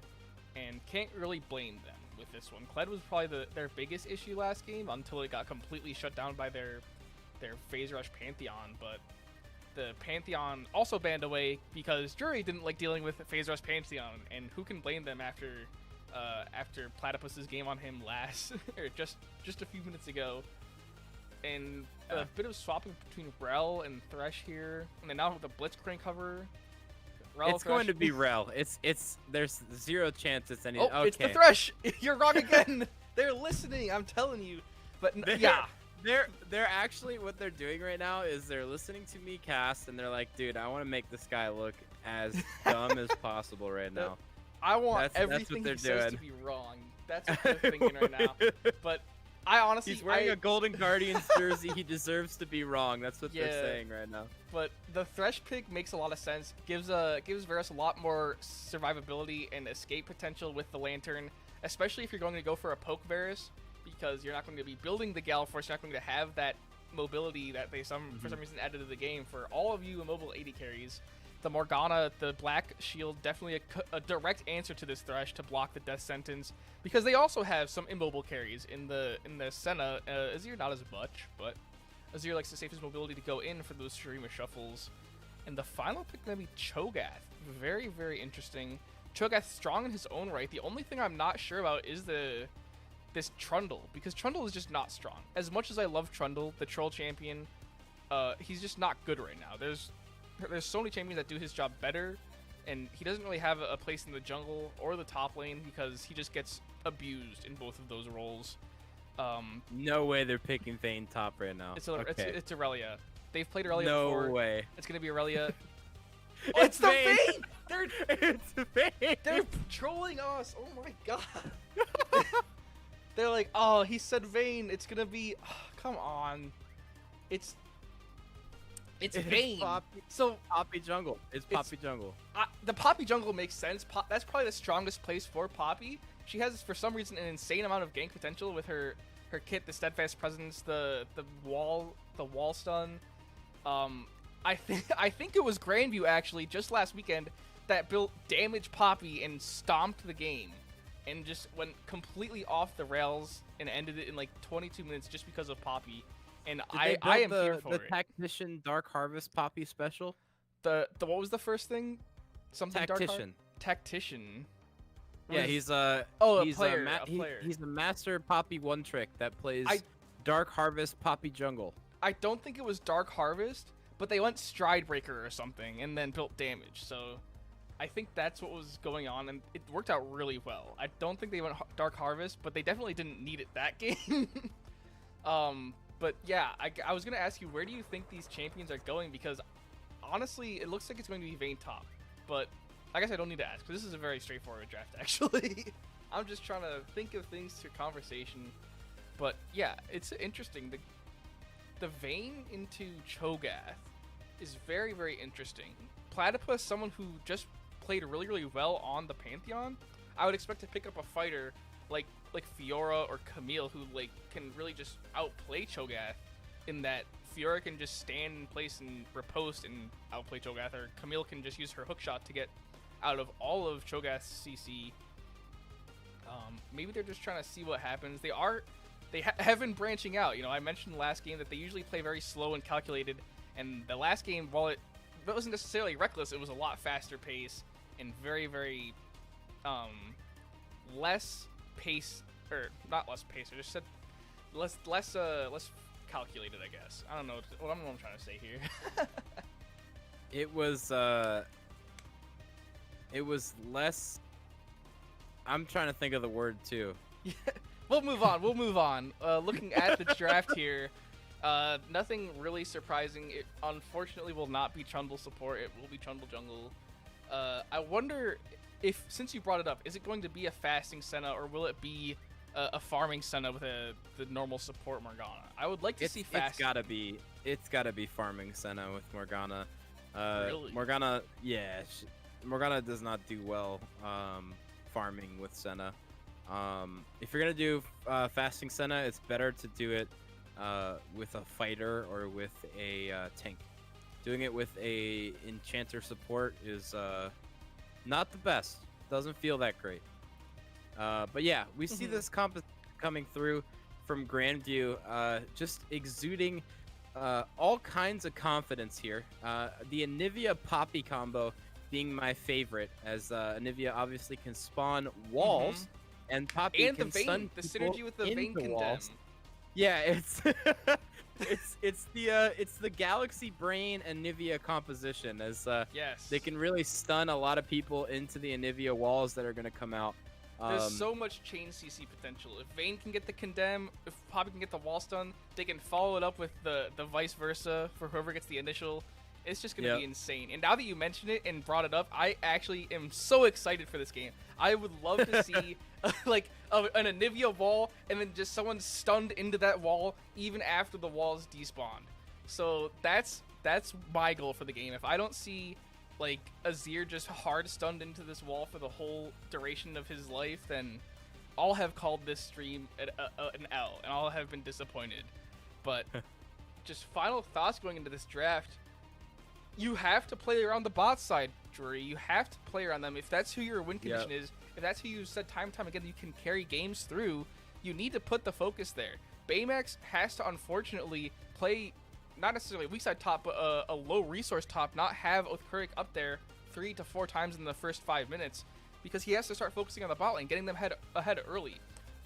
and can't really blame them with this one. Kled was probably their biggest issue last game until it got completely shut down by their Phase Rush Pantheon, but the Pantheon also banned away because Drury didn't like dealing with Phase Rush Pantheon, and who can blame them after Platypus's game on him last, or just a few minutes ago. And a bit of swapping between Rel and Thresh here, and then now with the Blitzcrank cover. It's going to be Rel. There's zero chance it's any. Oh, okay. It's the Thresh. You're wrong again. They're listening. I'm telling you. But yeah, they're actually what they're doing right now is they're listening to me cast and they're like, dude, I want to make this guy look as dumb as possible right now. I want That's everything what they're he says to doing. be wrong. That's what they're thinking right now. But I honestly, He's wearing a Golden Guardians jersey. He deserves to be wrong. That's what they're saying right now. But the Thresh pick makes a lot of sense. Gives Varus a lot more survivability and escape potential with the Lantern, especially if you're going to go for a poke Varus, because you're not going to be building the Gal Force. You're not going to have that mobility that they for some reason added to the game for all of you immobile AD carries. The Morgana, the Black Shield, definitely a direct answer to this Thresh to block the Death Sentence, because they also have some immobile carries in the Senna. Azir not as much, but Azir likes the safest mobility to go in for those Shurima shuffles. And the final pick going to be Cho'Gath. Very, very interesting. Cho'Gath strong in his own right. The only thing I'm not sure about is this Trundle, because Trundle is just not strong. As much as I love Trundle, the troll champion, he's just not good right now. There's so many champions that do his job better, and he doesn't really have a place in the jungle or the top lane because he just gets abused in both of those roles. No way they're picking Vayne top right now. It's Aurelia. They've played Aurelia before. No way. It's gonna be Aurelia. Oh, it's the Vayne! Vayne! It's Vayne! They're trolling us. Oh my god. They're like, oh, he said Vayne. It's gonna be. Oh, come on. It's Vayne. So Poppy jungle. It's Poppy jungle. The Poppy jungle makes sense. That's probably the strongest place for Poppy. She has, for some reason, an insane amount of gank potential with her kit, the Steadfast Presence, the wall stun. I think it was Grandview actually just last weekend that built Damage Poppy and stomped the game, and just went completely off the rails and ended it in like 22 minutes just because of Poppy. And I am here for the it. Tactician Dark Harvest Poppy special. The what was the first thing? Something Tactician. Tactician. Yeah, he's a player. He's a master Poppy one trick that plays Dark Harvest Poppy jungle. I don't think it was Dark Harvest, but they went Stride Breaker or something and then built damage. So I think that's what was going on, and it worked out really well. I don't think they went Dark Harvest, but they definitely didn't need it that game. But yeah, I was gonna ask you, where do you think these champions are going? Because honestly, it looks like it's going to be Vayne top, but I guess I don't need to ask, because this is a very straightforward draft, actually. I'm just trying to think of things to conversation. But yeah, it's interesting. The Vayne into Cho'Gath is very, very interesting. Platypus, someone who just played really, really well on the Pantheon, I would expect to pick up a fighter like Fiora or Camille, who like can really just outplay Cho'Gath, in that Fiora can just stand in place and riposte and outplay Cho'Gath, or Camille can just use her hookshot to get out of all of Cho'Gath's CC. Maybe they're just trying to see what happens. They have been branching out. You know, I mentioned last game that they usually play very slow and calculated, and the last game, while it wasn't necessarily reckless, it was a lot faster pace and very, very less pace, or not less pace. I just said less calculated, I guess. I don't know what I'm trying to say here. It was less. I'm trying to think of the word too. Yeah, we'll move on. Looking at the draft here, nothing really surprising. It unfortunately will not be Trundle support. It will be Trundle jungle. I wonder if, since you brought it up, is it going to be a fasting Senna, or will it be a farming Senna with the normal support Morgana? I would like to see fasting. It's gotta be farming Senna with Morgana. Really? Morgana, yeah, Morgana does not do well farming with Senna. If you're gonna do fasting Senna, it's better to do it with a fighter or with a tank. Doing it with a enchanter support is not the best. Doesn't feel that great. But yeah, we see this comp coming through from Grandview, just exuding all kinds of confidence here. The Anivia Poppy combo being my favorite, as Anivia obviously can spawn walls, and Poppy and can stun the synergy with the Vayne Condemn. Walls. Yeah, it's it's the Galaxy Brain Anivia composition, as yes, they can really stun a lot of people into the Anivia walls that are going to come out. There's Um, so much chain CC potential. If Vayne can get the condemn, if Poppy can get the wall stun, they can follow it up with the vice versa for whoever gets the initial. It's just gonna Yep. be insane. And now that you mention it and brought it up, I actually am so excited for this game. I would love to see like an Anivia wall and then just someone stunned into that wall even after the wall's despawned. So that's my goal for the game. If I don't see like Azir just hard stunned into this wall for the whole duration of his life, then I'll have called this stream an L, and I'll have been disappointed. But just final thoughts going into this draft. You have to play around the bot side, Drury. You have to play around them. If that's who your win condition is, if that's who you said time and time again that you can carry games through, you need to put the focus there. Baymax has to unfortunately play not necessarily a weak side top, but a low resource top, not have Oathcuric up there 3 to 4 times in the first 5 minutes, because he has to start focusing on the bot lane, getting them ahead early.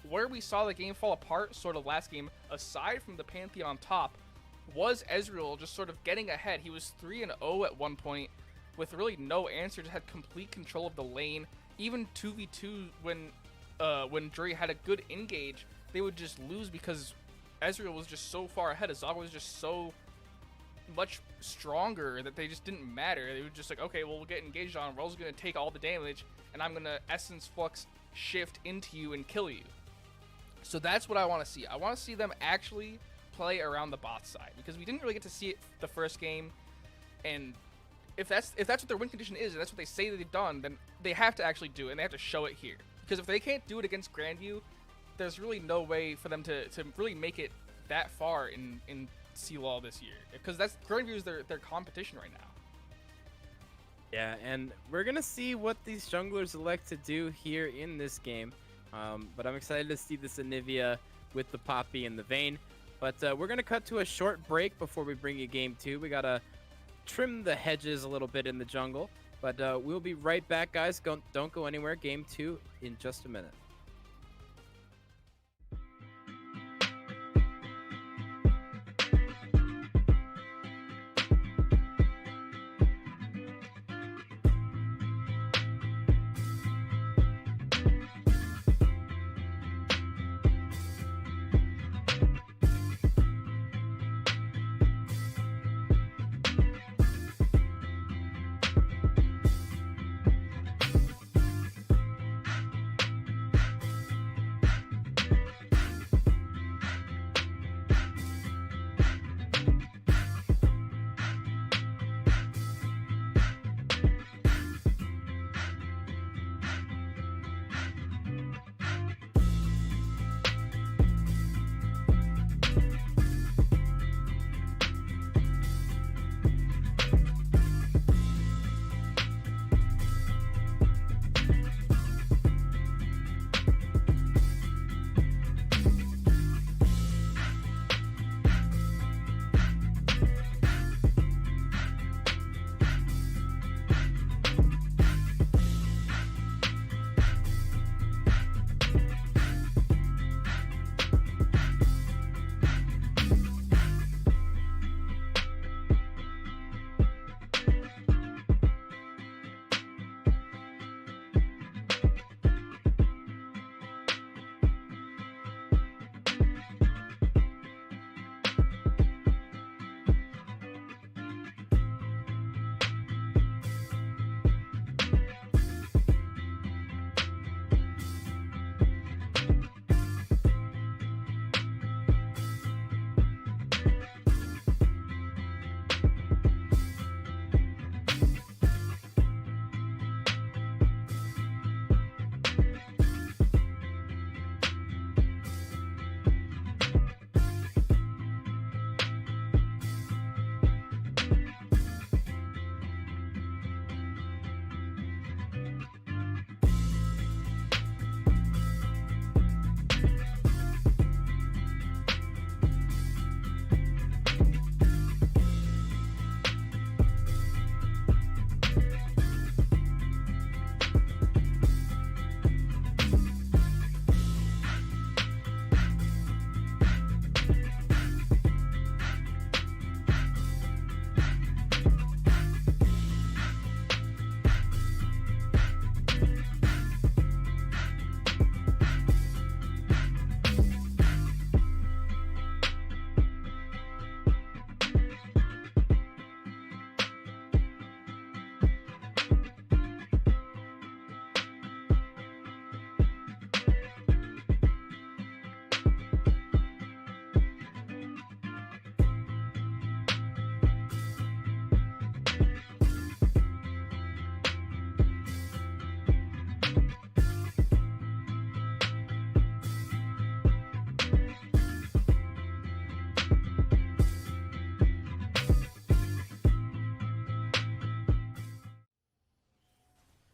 Where we saw the game fall apart sort of last game, aside from the Pantheon top, was Ezreal just sort of getting ahead. He was 3-0 at one point with really no answer, just had complete control of the lane. Even 2v2 when Drury had a good engage, they would just lose because Ezreal was just so far ahead. Azog was just so much stronger that they just didn't matter. They were just like, okay, well, we'll get engaged on. Rel's going to take all the damage, and I'm going to Essence Flux shift into you and kill you. So that's what I want to see. I want to see them actually play around the bot side, because we didn't really get to see it the first game. And if that's what their win condition is, and that's what they say that they've done, then they have to actually do it, and they have to show it here. Because if they can't do it against Grandview, there's really no way for them to really make it that far in CLOL this year, because that's Grandview is their competition right now. Yeah, and we're gonna see what these junglers elect to do here in this game. But I'm excited to see this Anivia with the Poppy and the Vayne. But we're gonna cut to a short break before we bring you game 2. We gotta trim the hedges a little bit in the jungle. But we'll be right back, guys. Don't go anywhere. Game 2 in just a minute.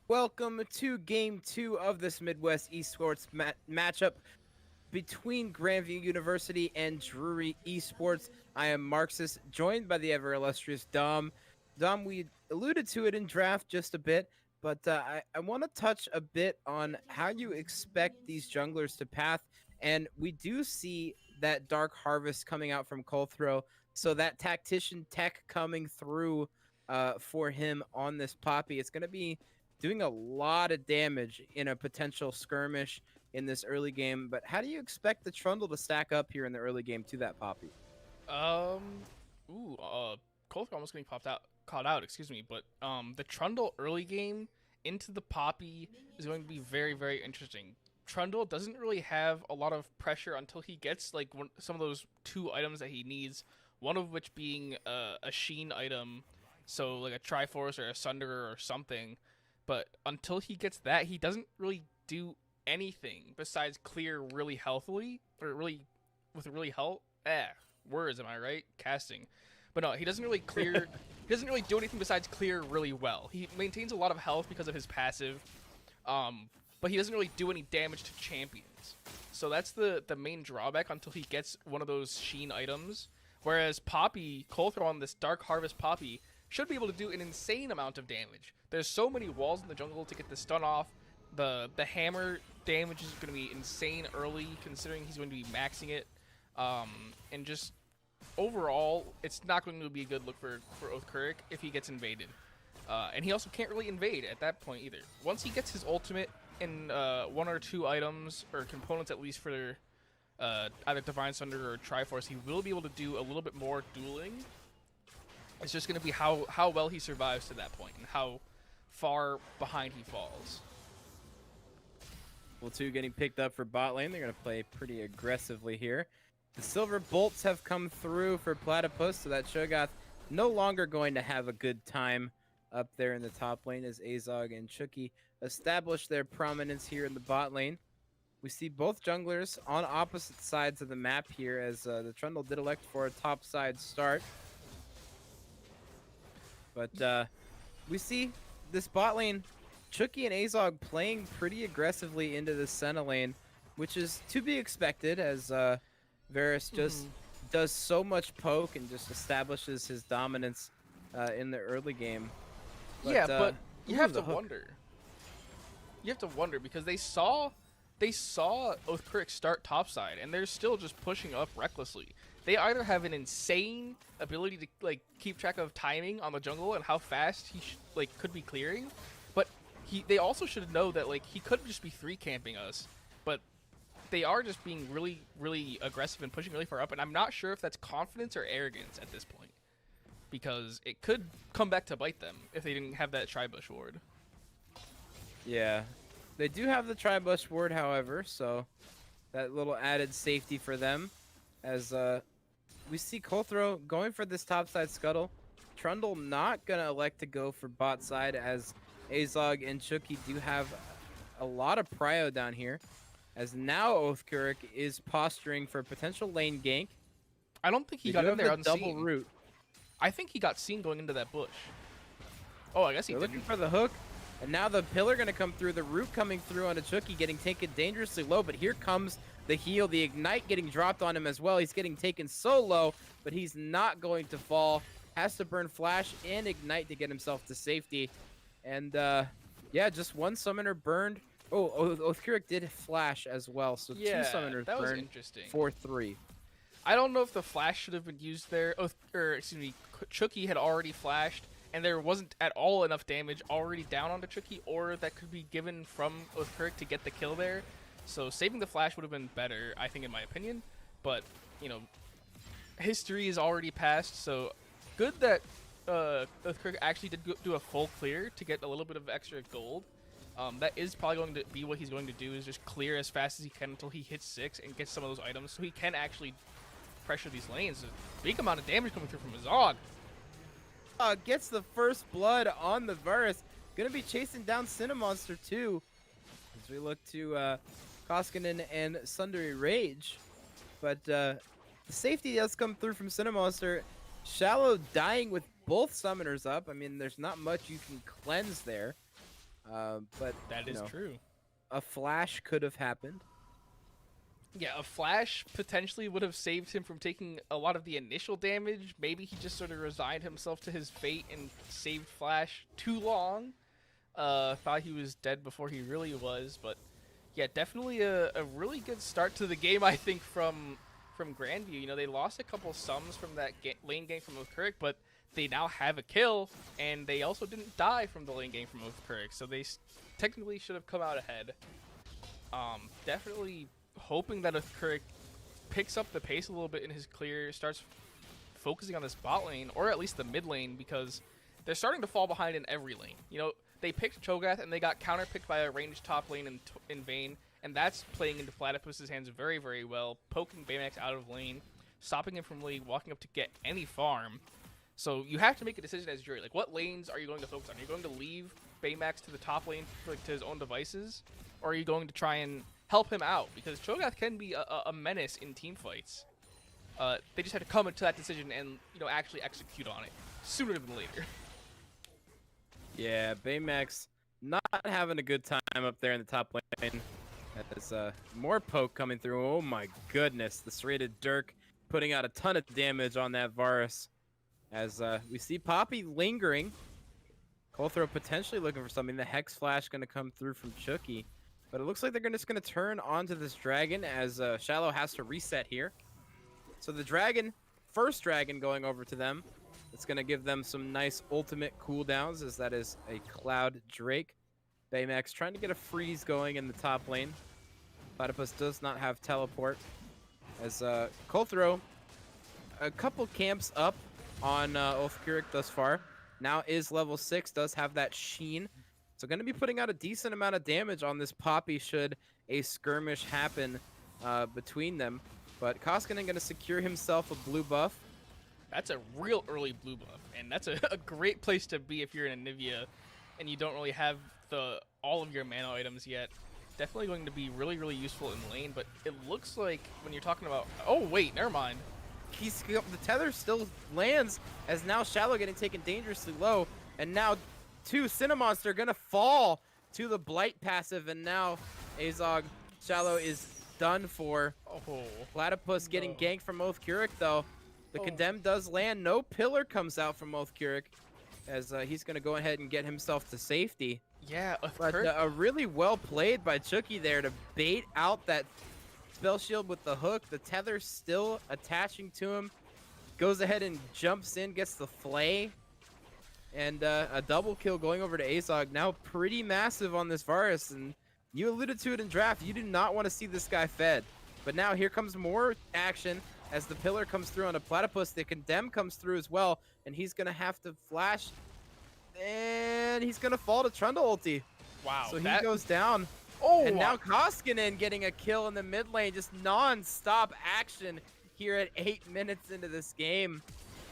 Welcome to Game 2 of this Midwest Esports matchup between Grandview University and Drury Esports. I am Marxist, joined by the ever illustrious Dom. Dom, we alluded to it in draft just a bit, but I want to touch a bit on how you expect these junglers to path. And we do see that Dark Harvest coming out from Colthrow, so that Tactician tech coming through for him on this Poppy. It's going to be doing a lot of damage in a potential skirmish in this early game. But how do you expect the Trundle to stack up here in the early game to that Poppy? Cold almost getting caught out, excuse me. But the Trundle early game into the Poppy is going to be very, very interesting. Trundle doesn't really have a lot of pressure until he gets like some of those 2 items that he needs. One of which being a Sheen item, so like a Triforce or a Sunderer or something. But until he gets that, he doesn't really do anything besides clear really healthily or really with really health. Words, am I right? Casting. But no, he doesn't really clear. He doesn't really do anything besides clear really well. He maintains a lot of health because of his passive, but he doesn't really do any damage to champions. So that's the main drawback until he gets one of those Sheen items. Whereas Poppy, Colthrow on this Dark Harvest Poppy should be able to do an insane amount of damage. There's so many walls in the jungle to get the stun off. The hammer damage is going to be insane early, considering he's going to be maxing it. And just overall, it's not going to be a good look for Oathcurrick if he gets invaded. And he also can't really invade at that point either. Once he gets his ultimate in 1 or 2 items, or components at least for either Divine Sunder or Triforce, he will be able to do a little bit more dueling. It's just going to be how well he survives to that point and how far behind he falls. Well, 2 getting picked up for bot lane. They're going to play pretty aggressively here. The Silver Bolts have come through for Platypus, so that Shogoth no longer going to have a good time up there in the top lane as Azog and Chucky establish their prominence here in the bot lane. We see both junglers on opposite sides of the map here as the Trundle did elect for a top side start. But we see this bot lane, Chucky and Azog playing pretty aggressively into the Senna lane, which is to be expected as Varus just does so much poke and just establishes his dominance in the early game. But, but you have to wonder. You have to wonder because they saw Oathcurrick start topside and they're still just pushing up recklessly. They either have an insane ability to like keep track of timing on the jungle and how fast he could be clearing, but they also should know that like he could just be 3 camping us, but they are just being really, really aggressive and pushing really far up, and I'm not sure if that's confidence or arrogance at this point, because it could come back to bite them if they didn't have that Tribush ward. Yeah, they do have the Tribush ward, however, so that little added safety for them. As we see Colthrow going for this topside scuttle. Trundle not going to elect to go for bot side as Azog and Chucky do have a lot of prio down here. As now Oathcurrick is posturing for a potential lane gank. I don't think he got in there unseen. Double root. I think he got seen going into that bush. Oh, I guess he did. Looking for the hook. And now the pillar going to come through. The root coming through onto Chucky, getting taken dangerously low. But here comes the heal. The ignite getting dropped on him as well. He's getting taken so low, but he's not going to fall. Has to burn flash and ignite to get himself to safety. And yeah, just 1 summoner burned. Oh, Oathcurrick did flash as well. So yeah, 2 summoners that was burned. interesting. 4-3. I don't know if the flash should have been used there. Chucky had already flashed, and there wasn't at all enough damage already down onto Chucky, or that could be given from Oathcurrick to get the kill there. So saving the flash would have been better, I think, in my opinion. But, you know, history is already past, so good that Oathcurrick actually did do a full clear to get a little bit of extra gold. That is probably going to be what he's going to do, is just clear as fast as he can until he hits 6 and gets some of those items, so he can actually pressure these lanes. A big amount of damage coming through from Azog. Gets the first blood on the Varus. Gonna be chasing down Cinemonster too. As we look to Koskinen and Sundry Rage. But the safety does come through from Cinemonster. Shallow dying with both summoners up. I mean, there's not much you can cleanse there. But That is true. a flash could have happened. Yeah, a flash potentially would have saved him from taking a lot of the initial damage. Maybe he just sort of resigned himself to his fate and saved Flash too long. Thought he was dead before he really was, but yeah, definitely a really good start to the game, I think, from Grandview. You know, they lost a couple sums from that lane gang from Oathcurrick, but they now have a kill, and they also didn't die from the lane gang from Oathcurrick, so they technically should have come out ahead. Definitely hoping that Oathcurrick picks up the pace a little bit in his clear, starts focusing on this bot lane, or at least the mid lane, because they're starting to fall behind in every lane. You know, they picked Cho'Gath, and they got counter-picked by a ranged top lane in Vayne, and that's playing into Platypus's hands very, very well, poking Baymax out of lane, stopping him from really walking up to get any farm. So you have to make a decision as Drury. Like, what lanes are you going to focus on? Are you going to leave Baymax to the top lane, like, to his own devices? Or are you going to try and help him out? Because Cho'Gath can be a menace in team fights. They just have to come to that decision and, you know, actually execute on it sooner than later. Yeah, Baymax not having a good time up there in the top lane. There's more poke coming through. Oh my goodness, the serrated Dirk putting out a ton of damage on that Varus. As we see Poppy lingering. Colthrow potentially looking for something. The Hex Flash going to come through from Chucky. But it looks like they're just going to turn onto this dragon as Shallow has to reset here. So the dragon, first dragon going over to them. It's going to give them some nice ultimate cooldowns, as that is a Cloud Drake. Baymax trying to get a freeze going in the top lane. Platypus does not have teleport. As Colthrow, a couple camps up on Oathcurrick thus far. Now is level 6, does have that sheen. So going to be putting out a decent amount of damage on this Poppy should a skirmish happen between them. But Koskinen going to secure himself a blue buff. That's a real early blue buff, and that's a great place to be if you're in Anivia and you don't really have all of your mana items yet. Definitely going to be really, really useful in lane, but it looks like when you're talking about... Oh, wait, never mind. The tether still lands, as now Shallow getting taken dangerously low, and now Cinemonster gonna fall to the Blight passive, and now Azog Shallow is done for. Oh, Platypus getting ganked from Oathcurrick though. The Condemned does land. No pillar comes out from Oathcurrick, as he's gonna go ahead and get himself to safety. Yeah, but a really well played by Chucky there to bait out that spell shield with the hook. The tether still attaching to him. Goes ahead and jumps in, gets the flay. And a double kill going over to Azog. Now pretty massive on this Varus. And you alluded to it in draft. You do not want to see this guy fed. But now here comes more action as the pillar comes through on a Platypus. The Condemn comes through as well. And he's going to have to flash. And he's going to fall to Trundle ulti. Wow. So he goes down. Oh, and now Koskinen getting a kill in the mid lane. Just non-stop action here at 8 minutes into this game.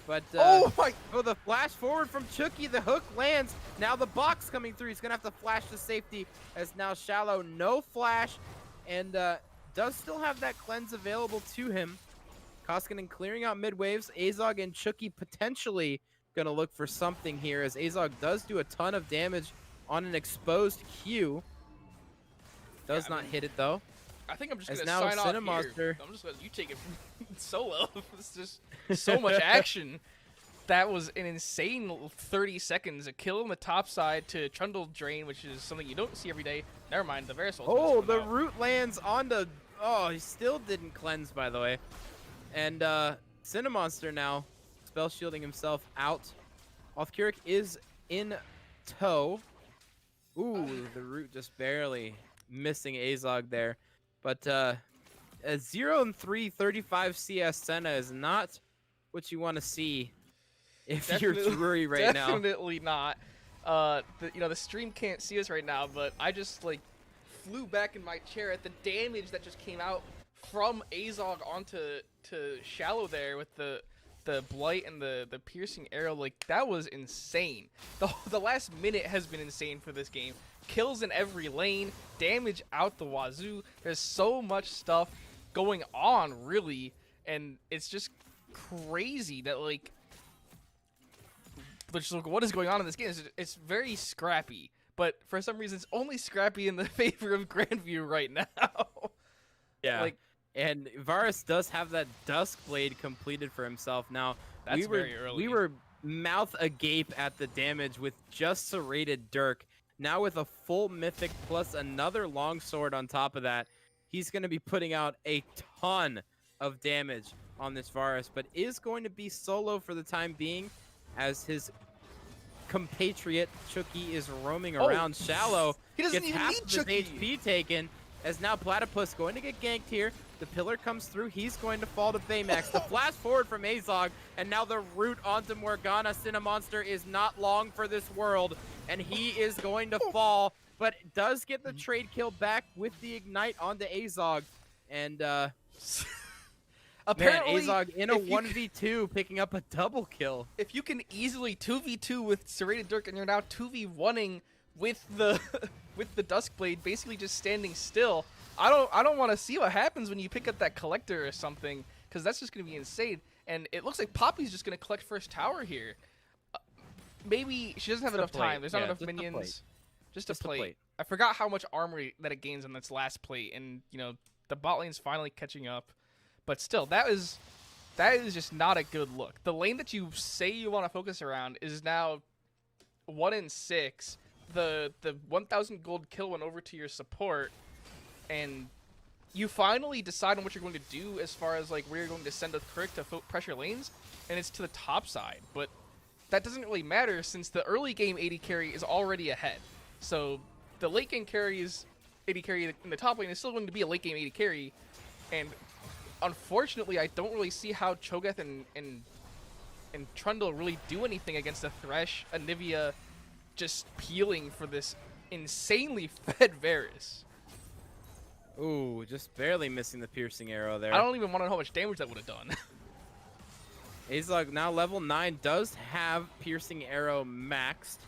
But oh, the flash forward from Chucky. The hook lands. Now the box coming through. He's going to have to flash to safety as now Shallow no flash. And does still have that cleanse available to him. Koskinen clearing out mid waves. Azog and Chucky potentially going to look for something here, as Azog does do a ton of damage on an exposed Q. Does not hit it though. I think I'm just gonna sign off here. I'm just gonna take it from solo. It's just so much action. That was an insane 30 seconds. A kill on the top side to Trundle Drain, which is something you don't see every day. Never mind, the Varus ultimate. Oh, the root lands onto. Oh, he still didn't cleanse, by the way. And Cinemonster now spell shielding himself out. Oathcurrick is in tow. Ooh, the root just barely missing Azog there. But a 0-3 35 CS Senna is not what you want to see if you're Drury right now. Definitely not. The stream can't see us right now, but I just flew back in my chair at the damage that just came out from Azog onto Shallow there with the blight and the piercing arrow. That was insane. The last minute has been insane for this game. Kills in every lane, damage out the wazoo. There's so much stuff going on, really, and it's just crazy that what is going on in this game. It's very scrappy, but for some reason it's only Scrappy in the favor of Grandview right now. Yeah. Like, and Varus does have that Dusk Blade completed for himself. Now, that's very early. we were mouth agape at the damage with just serrated Dirk. Now with a full Mythic plus another Longsword on top of that, he's going to be putting out a ton of damage on this Varus, but is going to be solo for the time being as his compatriot Chucky is roaming around shallow. He doesn't Gets even half need of his Chucky. HP taken, as now Platypus going to get ganked here. The pillar comes through. He's going to fall to Baymax. The flash forward from Azog, and now the route onto Morgana. Cinemonster is not long for this world, and he is going to fall, but does get the trade kill back with the ignite onto Azog. And apparently, man, Azog in a 1v2 picking up a double kill. If you can easily 2v2 with Serrated Dirk, and you're now 2v1ing with the with the Duskblade basically just standing still, I don't want to see what happens when you pick up that collector or something, because that's just going to be insane. And it looks like Poppy's just going to collect first tower here. Maybe she doesn't have enough time. There's not enough minions. Just a plate. I forgot how much armor that it gains on this last plate, and you know the bot lane's finally catching up. But still, that is just not a good look. The lane that you say you want to focus around is now 1 in 6. The 1,000 gold kill went over to your support, and you finally decide on what you're going to do as far as like where you're going to send a Crick to pressure lanes, and it's to the top side. But that doesn't really matter since the early game AD carry is already ahead. So the late game carry is AD carry in the top lane is still going to be a late game AD carry, and unfortunately I don't really see how Cho'Gath and Trundle really do anything against a Thresh, a Nivea, just peeling for this insanely fed Varus. Ooh, just barely missing the piercing arrow there. I don't even want to know how much damage that would have done. Azog now level 9 does have piercing arrow maxed.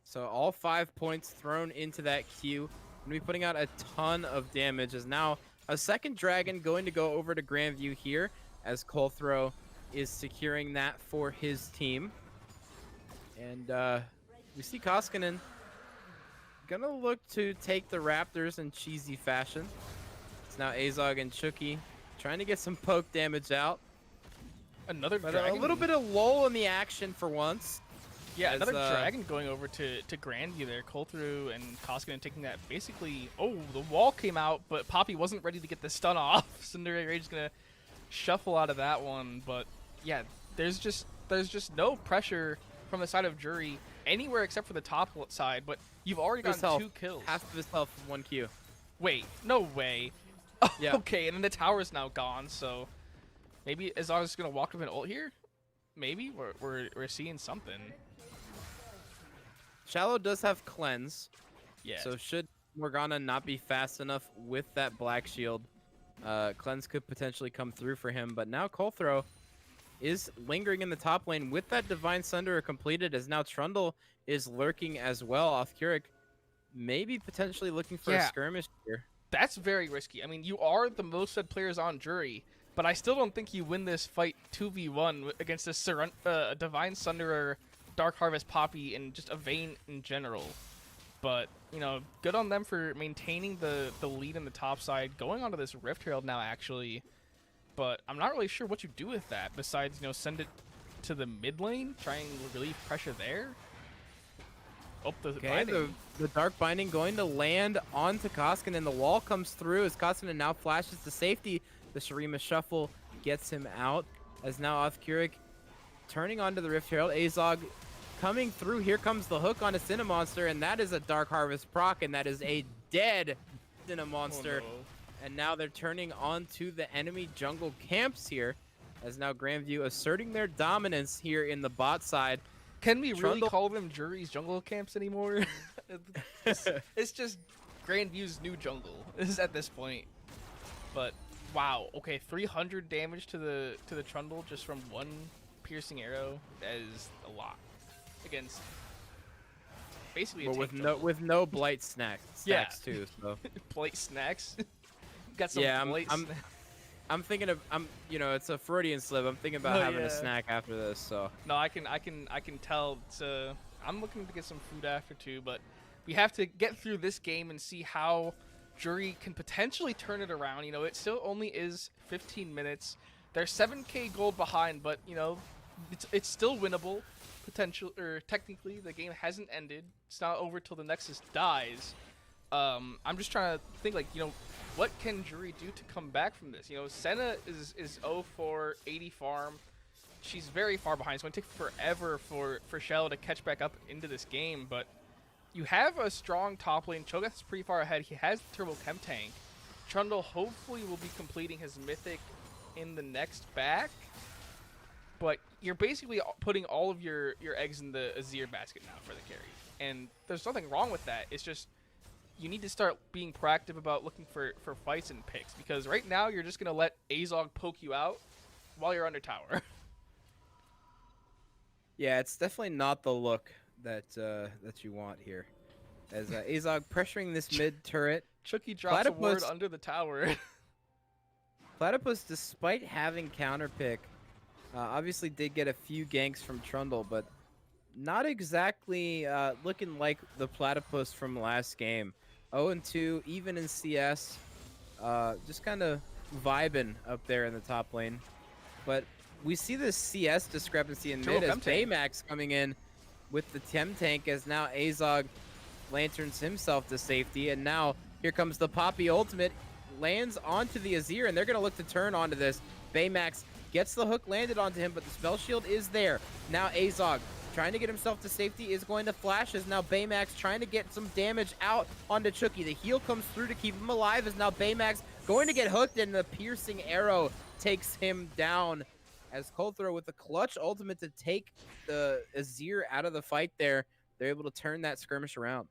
So all 5 points thrown into that queue. Going to be putting out a ton of damage as now a second dragon going to go over to Grandview here as Colthrow is securing that for his team. And we see Koskinen gonna look to take the Raptors in cheesy fashion. It's now Azog and Chucky trying to get some poke damage out. Another But dragon. a little bit of lull in the action for once. Yeah, as, another dragon going over to Grandview there. Colthrow and Koskinen taking that basically. Oh, the wall came out, but Poppy wasn't ready to get the stun off. Cinderella Rage is gonna shuffle out of that one. But yeah, there's just no pressure from the side of Drury anywhere except for the top side. But you've already gotten 2 kills. Half of his health in 1 Q. Wait, no way. Oh, Yeah. okay, and then the tower's now gone, so maybe Azog's gonna walk with an ult here. Maybe we're seeing something. Shallow does have cleanse. Yeah. So should Morgana not be fast enough with that black shield, cleanse could potentially come through for him. But now Colthrow is lingering in the top lane with that Divine Sunderer completed, as now Trundle is lurking as well off Keurig. Maybe potentially looking for a skirmish here. That's very risky. I mean, you are the most fed players on Drury, but I still don't think you win this fight 2v1 against a Divine Sunderer, Dark Harvest Poppy, and just a Vayne in general. But, you know, good on them for maintaining the lead in the top side, going onto this Rift Herald now, actually. But I'm not really sure what you do with that, besides, you know, send it to the mid lane, try and relieve pressure there. Oh, the binding. The Dark Binding going to land onto Koskinen. The wall comes through as Koskinen now flashes to safety. The Shurima Shuffle gets him out, as now off Keurig turning onto the Rift Herald. Azog coming through. Here comes the hook on a Cinemonster, and that is a Dark Harvest proc, and that is a dead Cinemonster. Oh, no. And now they're turning onto the enemy jungle camps here, as now Grandview asserting their dominance here in the bot side. Can we really call them Drury's jungle camps anymore? It's just Grandview's new jungle at this point. But wow, okay, 300 damage to the Trundle just from 1 piercing arrow. That is a lot against basically a with no blight stacks too. So blight snacks. Got some blight snacks. I'm thinking of you know, it's a Freudian slip. I'm thinking about having a snack after this. So no, I can tell I'm looking to get some food after too, but we have to get through this game and see how Drury can potentially turn it around. You know, it still only is 15 minutes. They're 7k gold behind, but you know, it's still winnable. Technically, the game hasn't ended. It's not over till the Nexus dies. I'm just trying to think, like, you know, what can Drury do to come back from this? You know, Senna is 0 for 80 farm. She's very far behind. It's going to take forever for Shell to catch back up into this game, but you have a strong top lane. Cho'Gath is pretty far ahead. He has the Turbo Chem Tank. Trundle hopefully will be completing his Mythic in the next back, but you're basically putting all of your eggs in the Azir basket now for the carry, and there's nothing wrong with that. It's just you need to start being proactive about looking for fights and picks, because right now you're just going to let Azog poke you out while you're under tower. Yeah, it's definitely not the look that that you want here. As Azog pressuring this mid turret. Chucky drops a ward under the tower. Platypus, despite having counter pick, obviously did get a few ganks from Trundle, but not exactly looking like the Platypus from last game. 0-2, even in CS, just kind of vibing up there in the top lane. But we see this CS discrepancy in mid as Baymax coming in with the Chem Tank, as now Azog lanterns himself to safety, and now here comes the Poppy ultimate, lands onto the Azir, and they're going to look to turn onto this. Baymax gets the hook landed onto him, but the spell shield is there. Now Azog trying to get himself to safety, is going to flash, as now Baymax trying to get some damage out onto Chucky. The heal comes through to keep him alive, as now Baymax going to get hooked, and the piercing arrow takes him down, as Coldthrow with the clutch ultimate to take the Azir out of the fight there. They're able to turn that skirmish around.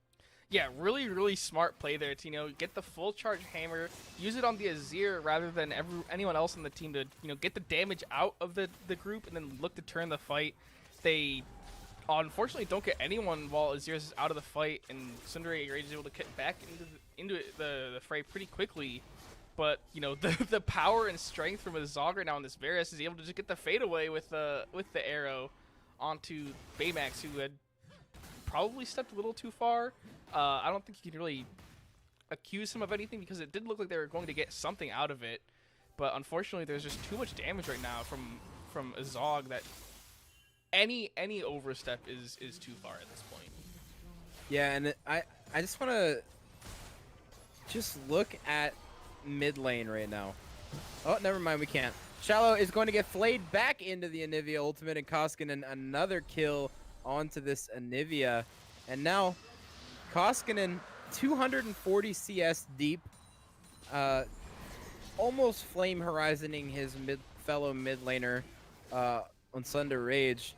Yeah, really, really smart play there to, you know, get the full charge hammer, use it on the Azir rather than anyone else on the team to, you know, get the damage out of the group and then look to turn the fight. They unfortunately don't get anyone while Azir is out of the fight, and Tsundere Rage is able to get back into the fray pretty quickly. But, you know, the power and strength from Azog right now in this Varus is able to just get the fade away with the arrow onto Baymax, who had probably stepped a little too far. I don't think you can really accuse him of anything, because it did look like they were going to get something out of it. But unfortunately, there's just too much damage right now from Azog that any overstep is too far at this point. Yeah, and I just want to just look at mid lane right now. Oh, never mind, we can't. Shallow is going to get flayed back into the Anivia ultimate, and Koskinen another kill onto this Anivia. And now Koskinen 240 CS deep, almost flame horizoning his fellow mid laner on Thunder Rage.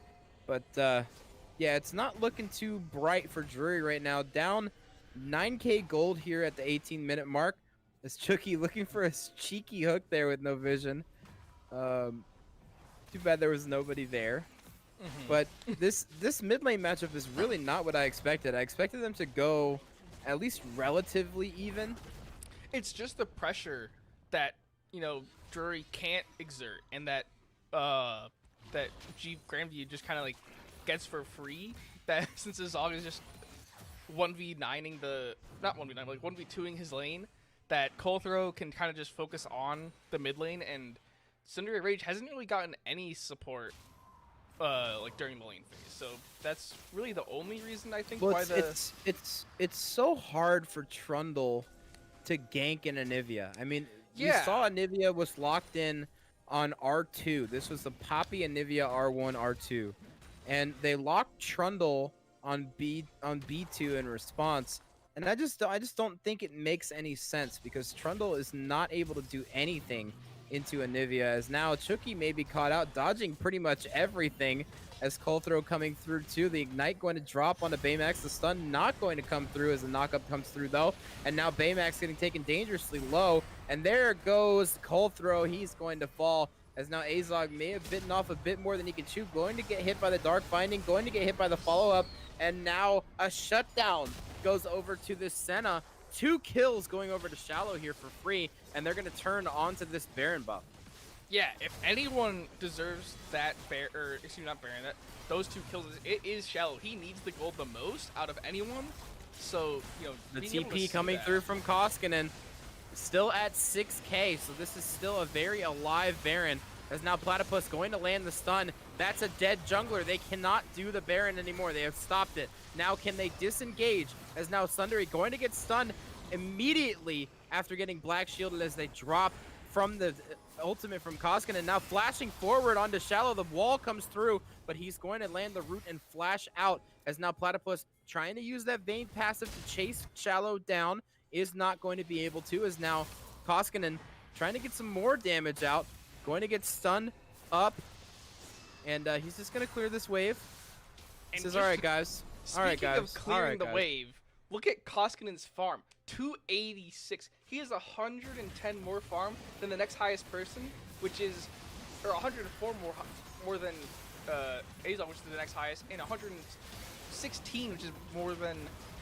But yeah, it's not looking too bright for Drury right now. Down 9k gold here at the 18-minute mark. Is Chucky looking for a cheeky hook there with no vision. Too bad there was nobody there. But this mid lane matchup is really not what I expected. I expected them to go at least relatively even. It's just the pressure that, you know, Drury can't exert, and that Grandview just kind of like gets for free. That since Azog is just 1v9ing not 1v9, like 1v2ing his lane, that Coldthrow can kind of just focus on the mid lane, and Tsundere Rage hasn't really gotten any support like during the lane phase. So that's really the only reason I think why it's so hard for Trundle to gank an Anivia. I mean, you saw Anivia was locked in on R2. This was the Poppy Anivia R1 R2, and they locked Trundle on B2 in response. And I just don't think it makes any sense, because Trundle is not able to do anything into Anivia, as now Chucky may be caught out, dodging pretty much everything, as Coldthrow coming through too. The Ignite going to drop onto Baymax. The stun not going to come through, as the knockup comes through though. And now Baymax getting taken dangerously low. And there goes Coldthrow. He's going to fall, as now Azog may have bitten off a bit more than he can chew. Going to get hit by the Dark Binding, going to get hit by the follow-up. And now a shutdown goes over to this Senna. 2 kills going over to Shallow here for free, and they're going to turn onto this Baron buff. Yeah, if anyone deserves that not Baron, those 2 kills, it is Shallow. He needs the gold the most out of anyone. So, The being able to TP see coming that, through from Koskinen, still at 6k, so this is still a very alive Baron. As now Platypus going to land the stun. That's a dead jungler. They cannot do the Baron anymore. They have stopped it. Now can they disengage? As now Sundari going to get stunned immediately after getting black shielded as they drop from the ultimate from Koskinen. Now flashing forward onto Shallow. The wall comes through, but he's going to land the root and flash out. As now Platypus trying to use that Vayne passive to chase Shallow down is not going to be able to. As now Koskinen trying to get some more damage out. Going to get stunned up. And he's just going to clear this wave. He says, all right, guys. All right, guys. Speaking of clearing the wave, look at Koskinen's farm. 286. He has 110 more farm than the next highest person, which is, or 104 more than Azal, which is the next highest, and 116, which is more than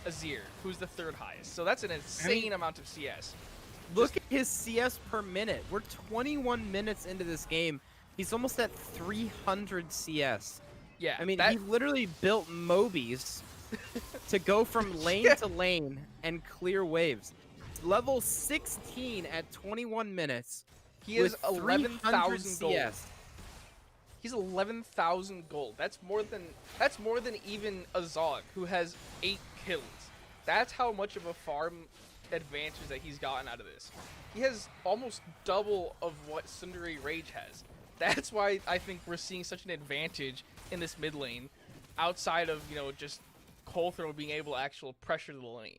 Azir, who's the 3rd highest. So that's an insane amount of CS. Look at his CS per minute. We're 21 minutes into this game. He's almost at 300 CS. Yeah, I mean, he literally built Mobies to go from lane to lane and clear waves. Level 16 at 21 minutes. He has 11,000 gold. CS. He's 11,000 gold. That's more than even Azog, who has 8 kills. That's how much of a farm advantage that he's gotten out of this. He has almost double of what Sundari Rage has. That's why I think we're seeing such an advantage in this mid lane, outside of, just Colthrow being able to actually pressure the lane.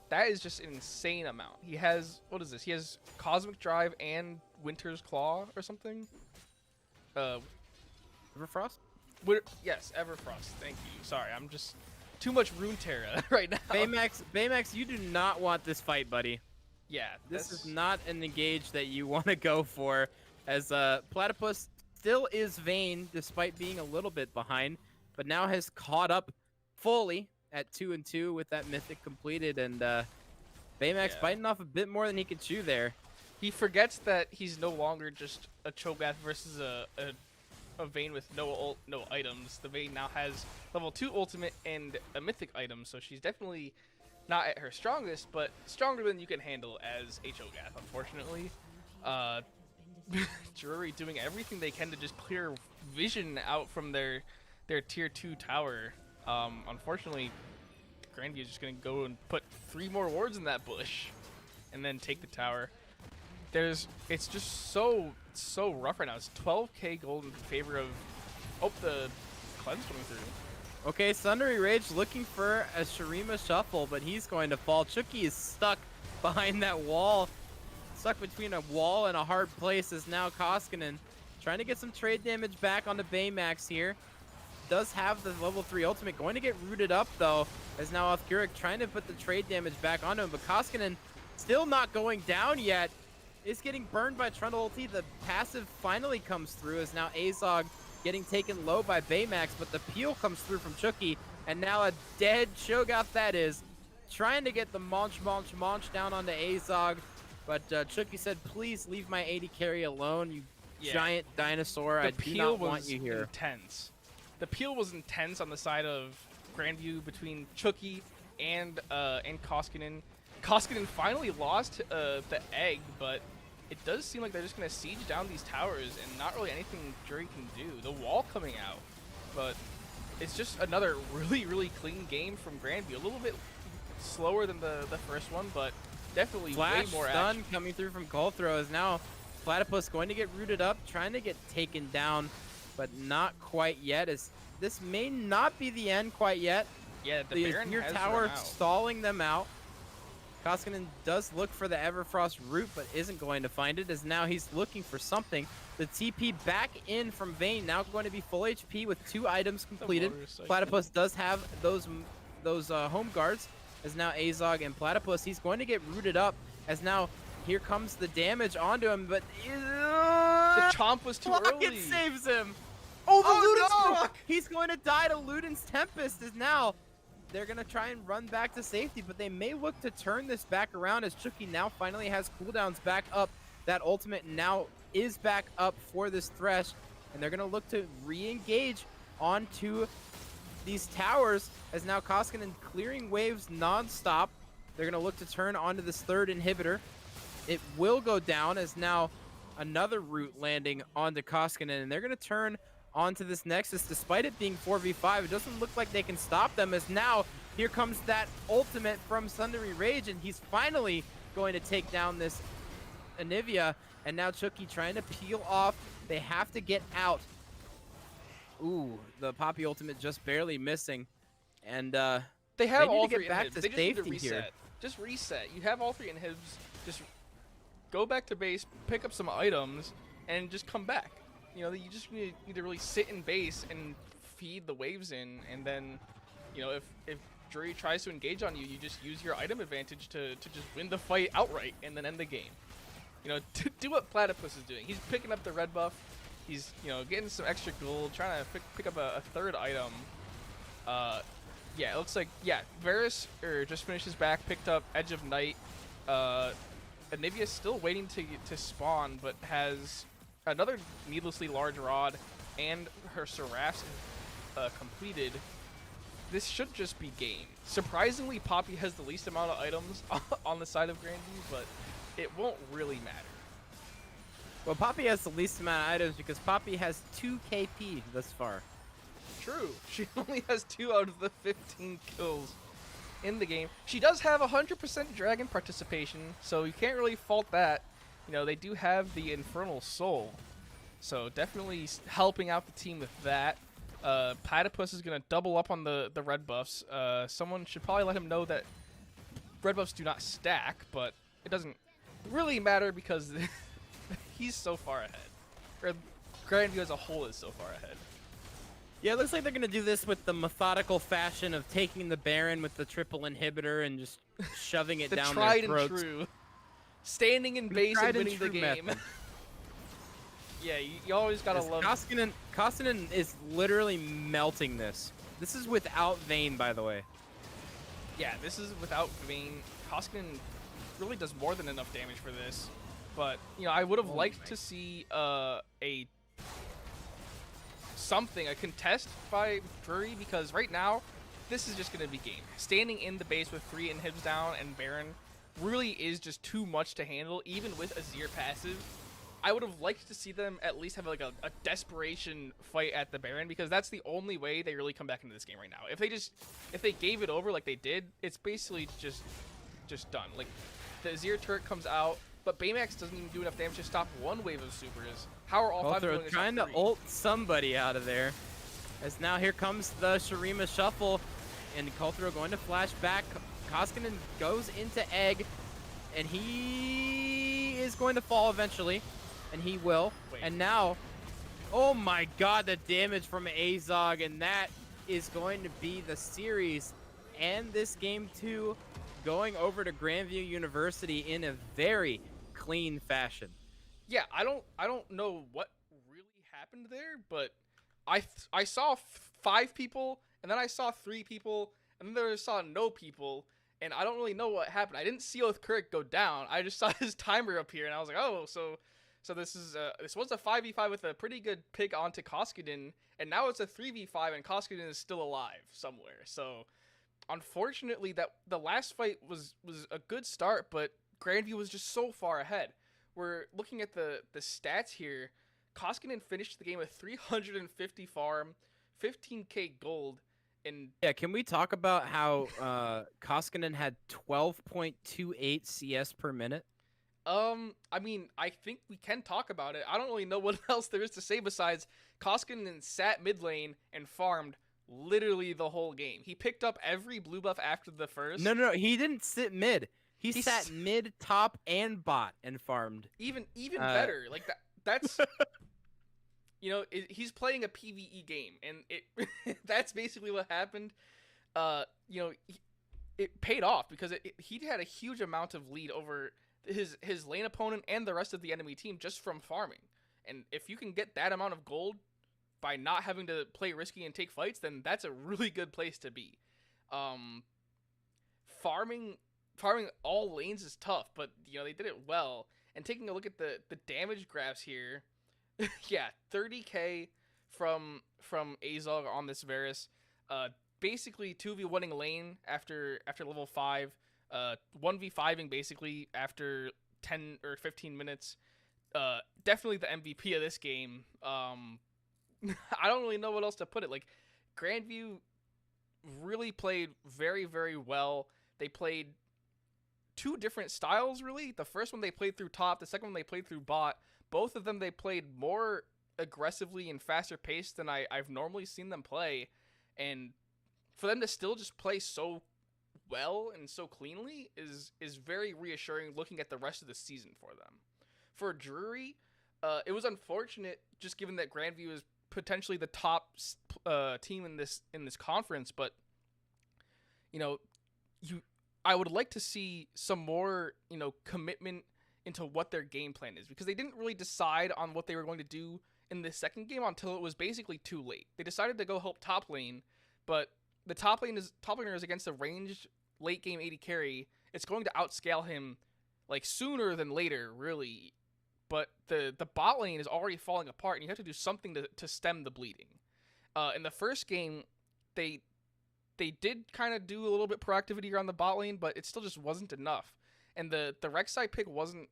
That is just an insane amount. He has, what is this? He has Cosmic Drive and Winter's Claw or something? Everfrost? Yes, Everfrost. Thank you. Sorry, I'm just too much Runeterra right now. Baymax, you do not want this fight, buddy. Yeah, this is not an engage that you want to go for, as Platypus still is Vayne despite being a little bit behind, but now has caught up fully at 2-2 with that mythic completed, and Baymax biting off a bit more than he could chew there. He forgets that he's no longer just a Cho'Gath versus a Vayne with no items. The Vayne now has level 2 ultimate and a mythic item, so she's definitely not at her strongest, but stronger than you can handle as a Cho'Gath, unfortunately. Drury doing everything they can to just clear vision out from their tier 2 tower. Unfortunately, Grandview is just going to go and put 3 more wards in that bush and then take the tower. It's just so rough right now. It's 12k gold in favor of the cleanse coming through. Okay, Sundari Rage looking for a Shurima shuffle, but he's going to fall. Chucky is stuck behind that wall. Stuck between a wall and a hard place is now Koskinen. Trying to get some trade damage back onto Baymax here. Does have the level 3 ultimate. Going to get rooted up, though, as now Othguric trying to put the trade damage back onto him. But Koskinen still not going down yet. Is getting burned by Trundle ulti. The passive finally comes through as now Azog getting taken low by Baymax, but the peel comes through from Chucky, and now a dead Cho'Gath that is. Trying to get the Munch down onto Azog, but Chucky said, please leave my 80 carry alone, you giant dinosaur. I do not want you here. Intense. The peel was intense on the side of Grandview between Chucky and Koskinen. Koskinen finally lost the egg, but it does seem like they're just going to siege down these towers and not really anything Drury can do. The wall coming out, but it's just another really clean game from Grandview. A little bit slower than the first one, but definitely Flash way more stun action. coming through from Colthrow is now Platypus going to get rooted up, trying to get taken down, but not quite yet. As this may not be the end quite yet. Yeah, the Baron Azir has tower run out. stalling them out. Koskinen does look for the Everfrost root, but isn't going to find it, as now he's looking for something. The TP back in from Vayne, now going to be full HP with 2 items completed. Platypus does have those home guards, as now Azog and Platypus, he's going to get rooted up, as now here comes the damage onto him, but the chomp was too early. It saves him. Oh, the Luden's proc! He's going to die to Luden's Tempest, as now they're going to try and run back to safety, but they may look to turn this back around as Chucky now finally has cooldowns back up. That ultimate now is back up for this Thresh, and they're going to look to re-engage onto these towers as now Koskinen clearing waves non-stop. They're going to look to turn onto this third inhibitor. It will go down as now another root landing onto Koskinen, and they're going to turn onto this Nexus. Despite it being 4v5, it doesn't look like they can stop them, as now here comes that ultimate from Sundari Rage, and he's finally going to take down this Anivia, and now Chucky trying to peel off. They have to get out. Ooh, the Poppy ultimate just barely missing, and they have need all to get three back inhibs. to They just need to safety reset. here. Just reset. You have all three inhibs. Just go back to base, pick up some items, and just come back. You know, you just need to really sit in base and feed the waves in, and then, you know, if Drury tries to engage on you, you just use your item advantage to just win the fight outright and then end the game. You know, to do what Platypus is doing. He's picking up the red buff. He's, you know, getting some extra gold, trying to pick up a third item. Yeah, it looks like, yeah, Varus just finished his back, picked up Edge of Night. Anivia's still waiting to spawn, but has another needlessly large rod and her Seraph completed. This should just be game. Surprisingly, Poppy has the least amount of items on the side of Grandview, but it won't really matter. Well, Poppy has the least amount of items because Poppy has 2 KP thus far. True. She only has 2 out of the 15 kills in the game. She does have 100% dragon participation, so you can't really fault that. You know, they do have the Infernal Soul, so definitely helping out the team with that. Platypus is going to double up on the red buffs. Someone should probably let him know that red buffs do not stack, but it doesn't really matter because he's so far ahead. Or Grandview as a whole is so far ahead. Yeah, it looks like they're going to do this with the methodical fashion of taking the Baron with the triple inhibitor and just shoving it The down tried their throats. and true. Standing in base and winning the game. method. Yeah, you always got to love... Koskinen is literally melting this. This is without Vayne, by the way. Yeah, this is without Vayne. Koskinen really does more than enough damage for this. But, you know, I would have liked to see a contest by Drury, because right now, this is just going to be game. Standing in the base with 3 inhibs down and Baron really is just too much to handle, even with Azir passive. I would have liked to see them at least have like a desperation fight at the Baron, because that's the only way they really come back into this game right now. If they gave it over like they did, it's basically just done. Like, the Azir turret comes out, but Baymax doesn't even do enough damage to stop one wave of supers. How are all 5 Ultra doing trying to ult somebody out of there. As now here comes the Shurima shuffle, and Kulthro going to flash back. Koskinen goes into Egg, and he is going to fall eventually, and he will. Wait. And now, oh my god, the damage from Azog, and that is going to be the series and this game 2 going over to Grandview University in a very clean fashion. Yeah, I don't know what really happened there, but I saw 5 people, and then I saw 3 people, and then I saw no people, and I don't really know what happened. I didn't see Oathcurrick go down. I just saw his timer appear, and I was like, oh, so this is this was a 5v5 with a pretty good pick onto Koskinen, and now it's a 3v5, and Koskinen is still alive somewhere. So unfortunately, that the last fight was a good start, but Grandview was just so far ahead. We're looking at the stats here. Koskinen finished the game with 350 farm, 15k gold, and yeah, can we talk about how Koskinen had 12.28 CS per minute? I mean, I think we can talk about it. I don't really know what else there is to say besides Koskinen sat mid lane and farmed literally the whole game. He picked up every blue buff after the first. No, he didn't sit mid. He sat mid, top, and bot and farmed. Even better. Like that's you know, he's playing a PvE game, and it that's basically what happened. You know, it paid off because he had a huge amount of lead over his lane opponent and the rest of the enemy team just from farming. And if you can get that amount of gold by not having to play risky and take fights, then that's a really good place to be. Farming all lanes is tough, but you know, they did it well. And taking a look at the damage graphs here, yeah, 30k from Azog on this Varus. Basically 2v1ing lane after level 5. 1v5ing basically after 10 or 15 minutes. Definitely the MVP of this game. I don't really know what else to put it. Like, Grandview really played very, very well. They played two different styles, really. The first one they played through top, the second one they played through bot. Both of them they played more aggressively and faster paced than I've normally seen them play. And for them to still just play so well and so cleanly is very reassuring looking at the rest of the season for them. For Drury, it was unfortunate just given that Grandview is potentially the top team in this conference, but you know, I would like to see some more, commitment into what their game plan is, because they didn't really decide on what they were going to do in the second game until it was basically too late. They decided to go help top lane, but the top laner is against a ranged late game AD carry. It's going to outscale him like sooner than later, really. But the bot lane is already falling apart, and you have to do something to stem the bleeding. In the first game, they did kind of do a little bit proactivity around the bot lane, but it still just wasn't enough. And the Rek'Sai pick wasn't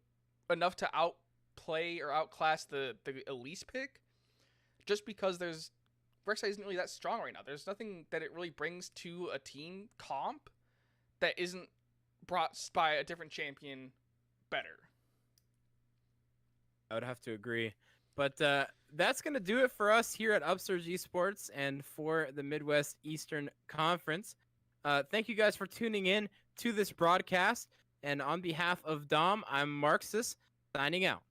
enough to outplay or outclass the Elise pick, just because Rek'Sai isn't really that strong right now. There's nothing that it really brings to a team comp that isn't brought by a different champion better. I would have to agree. But that's going to do it for us here at Upsurge Esports and for the Midwest Eastern Conference. Thank you guys for tuning in to this broadcast. And on behalf of Dom, I'm Marxus, signing out.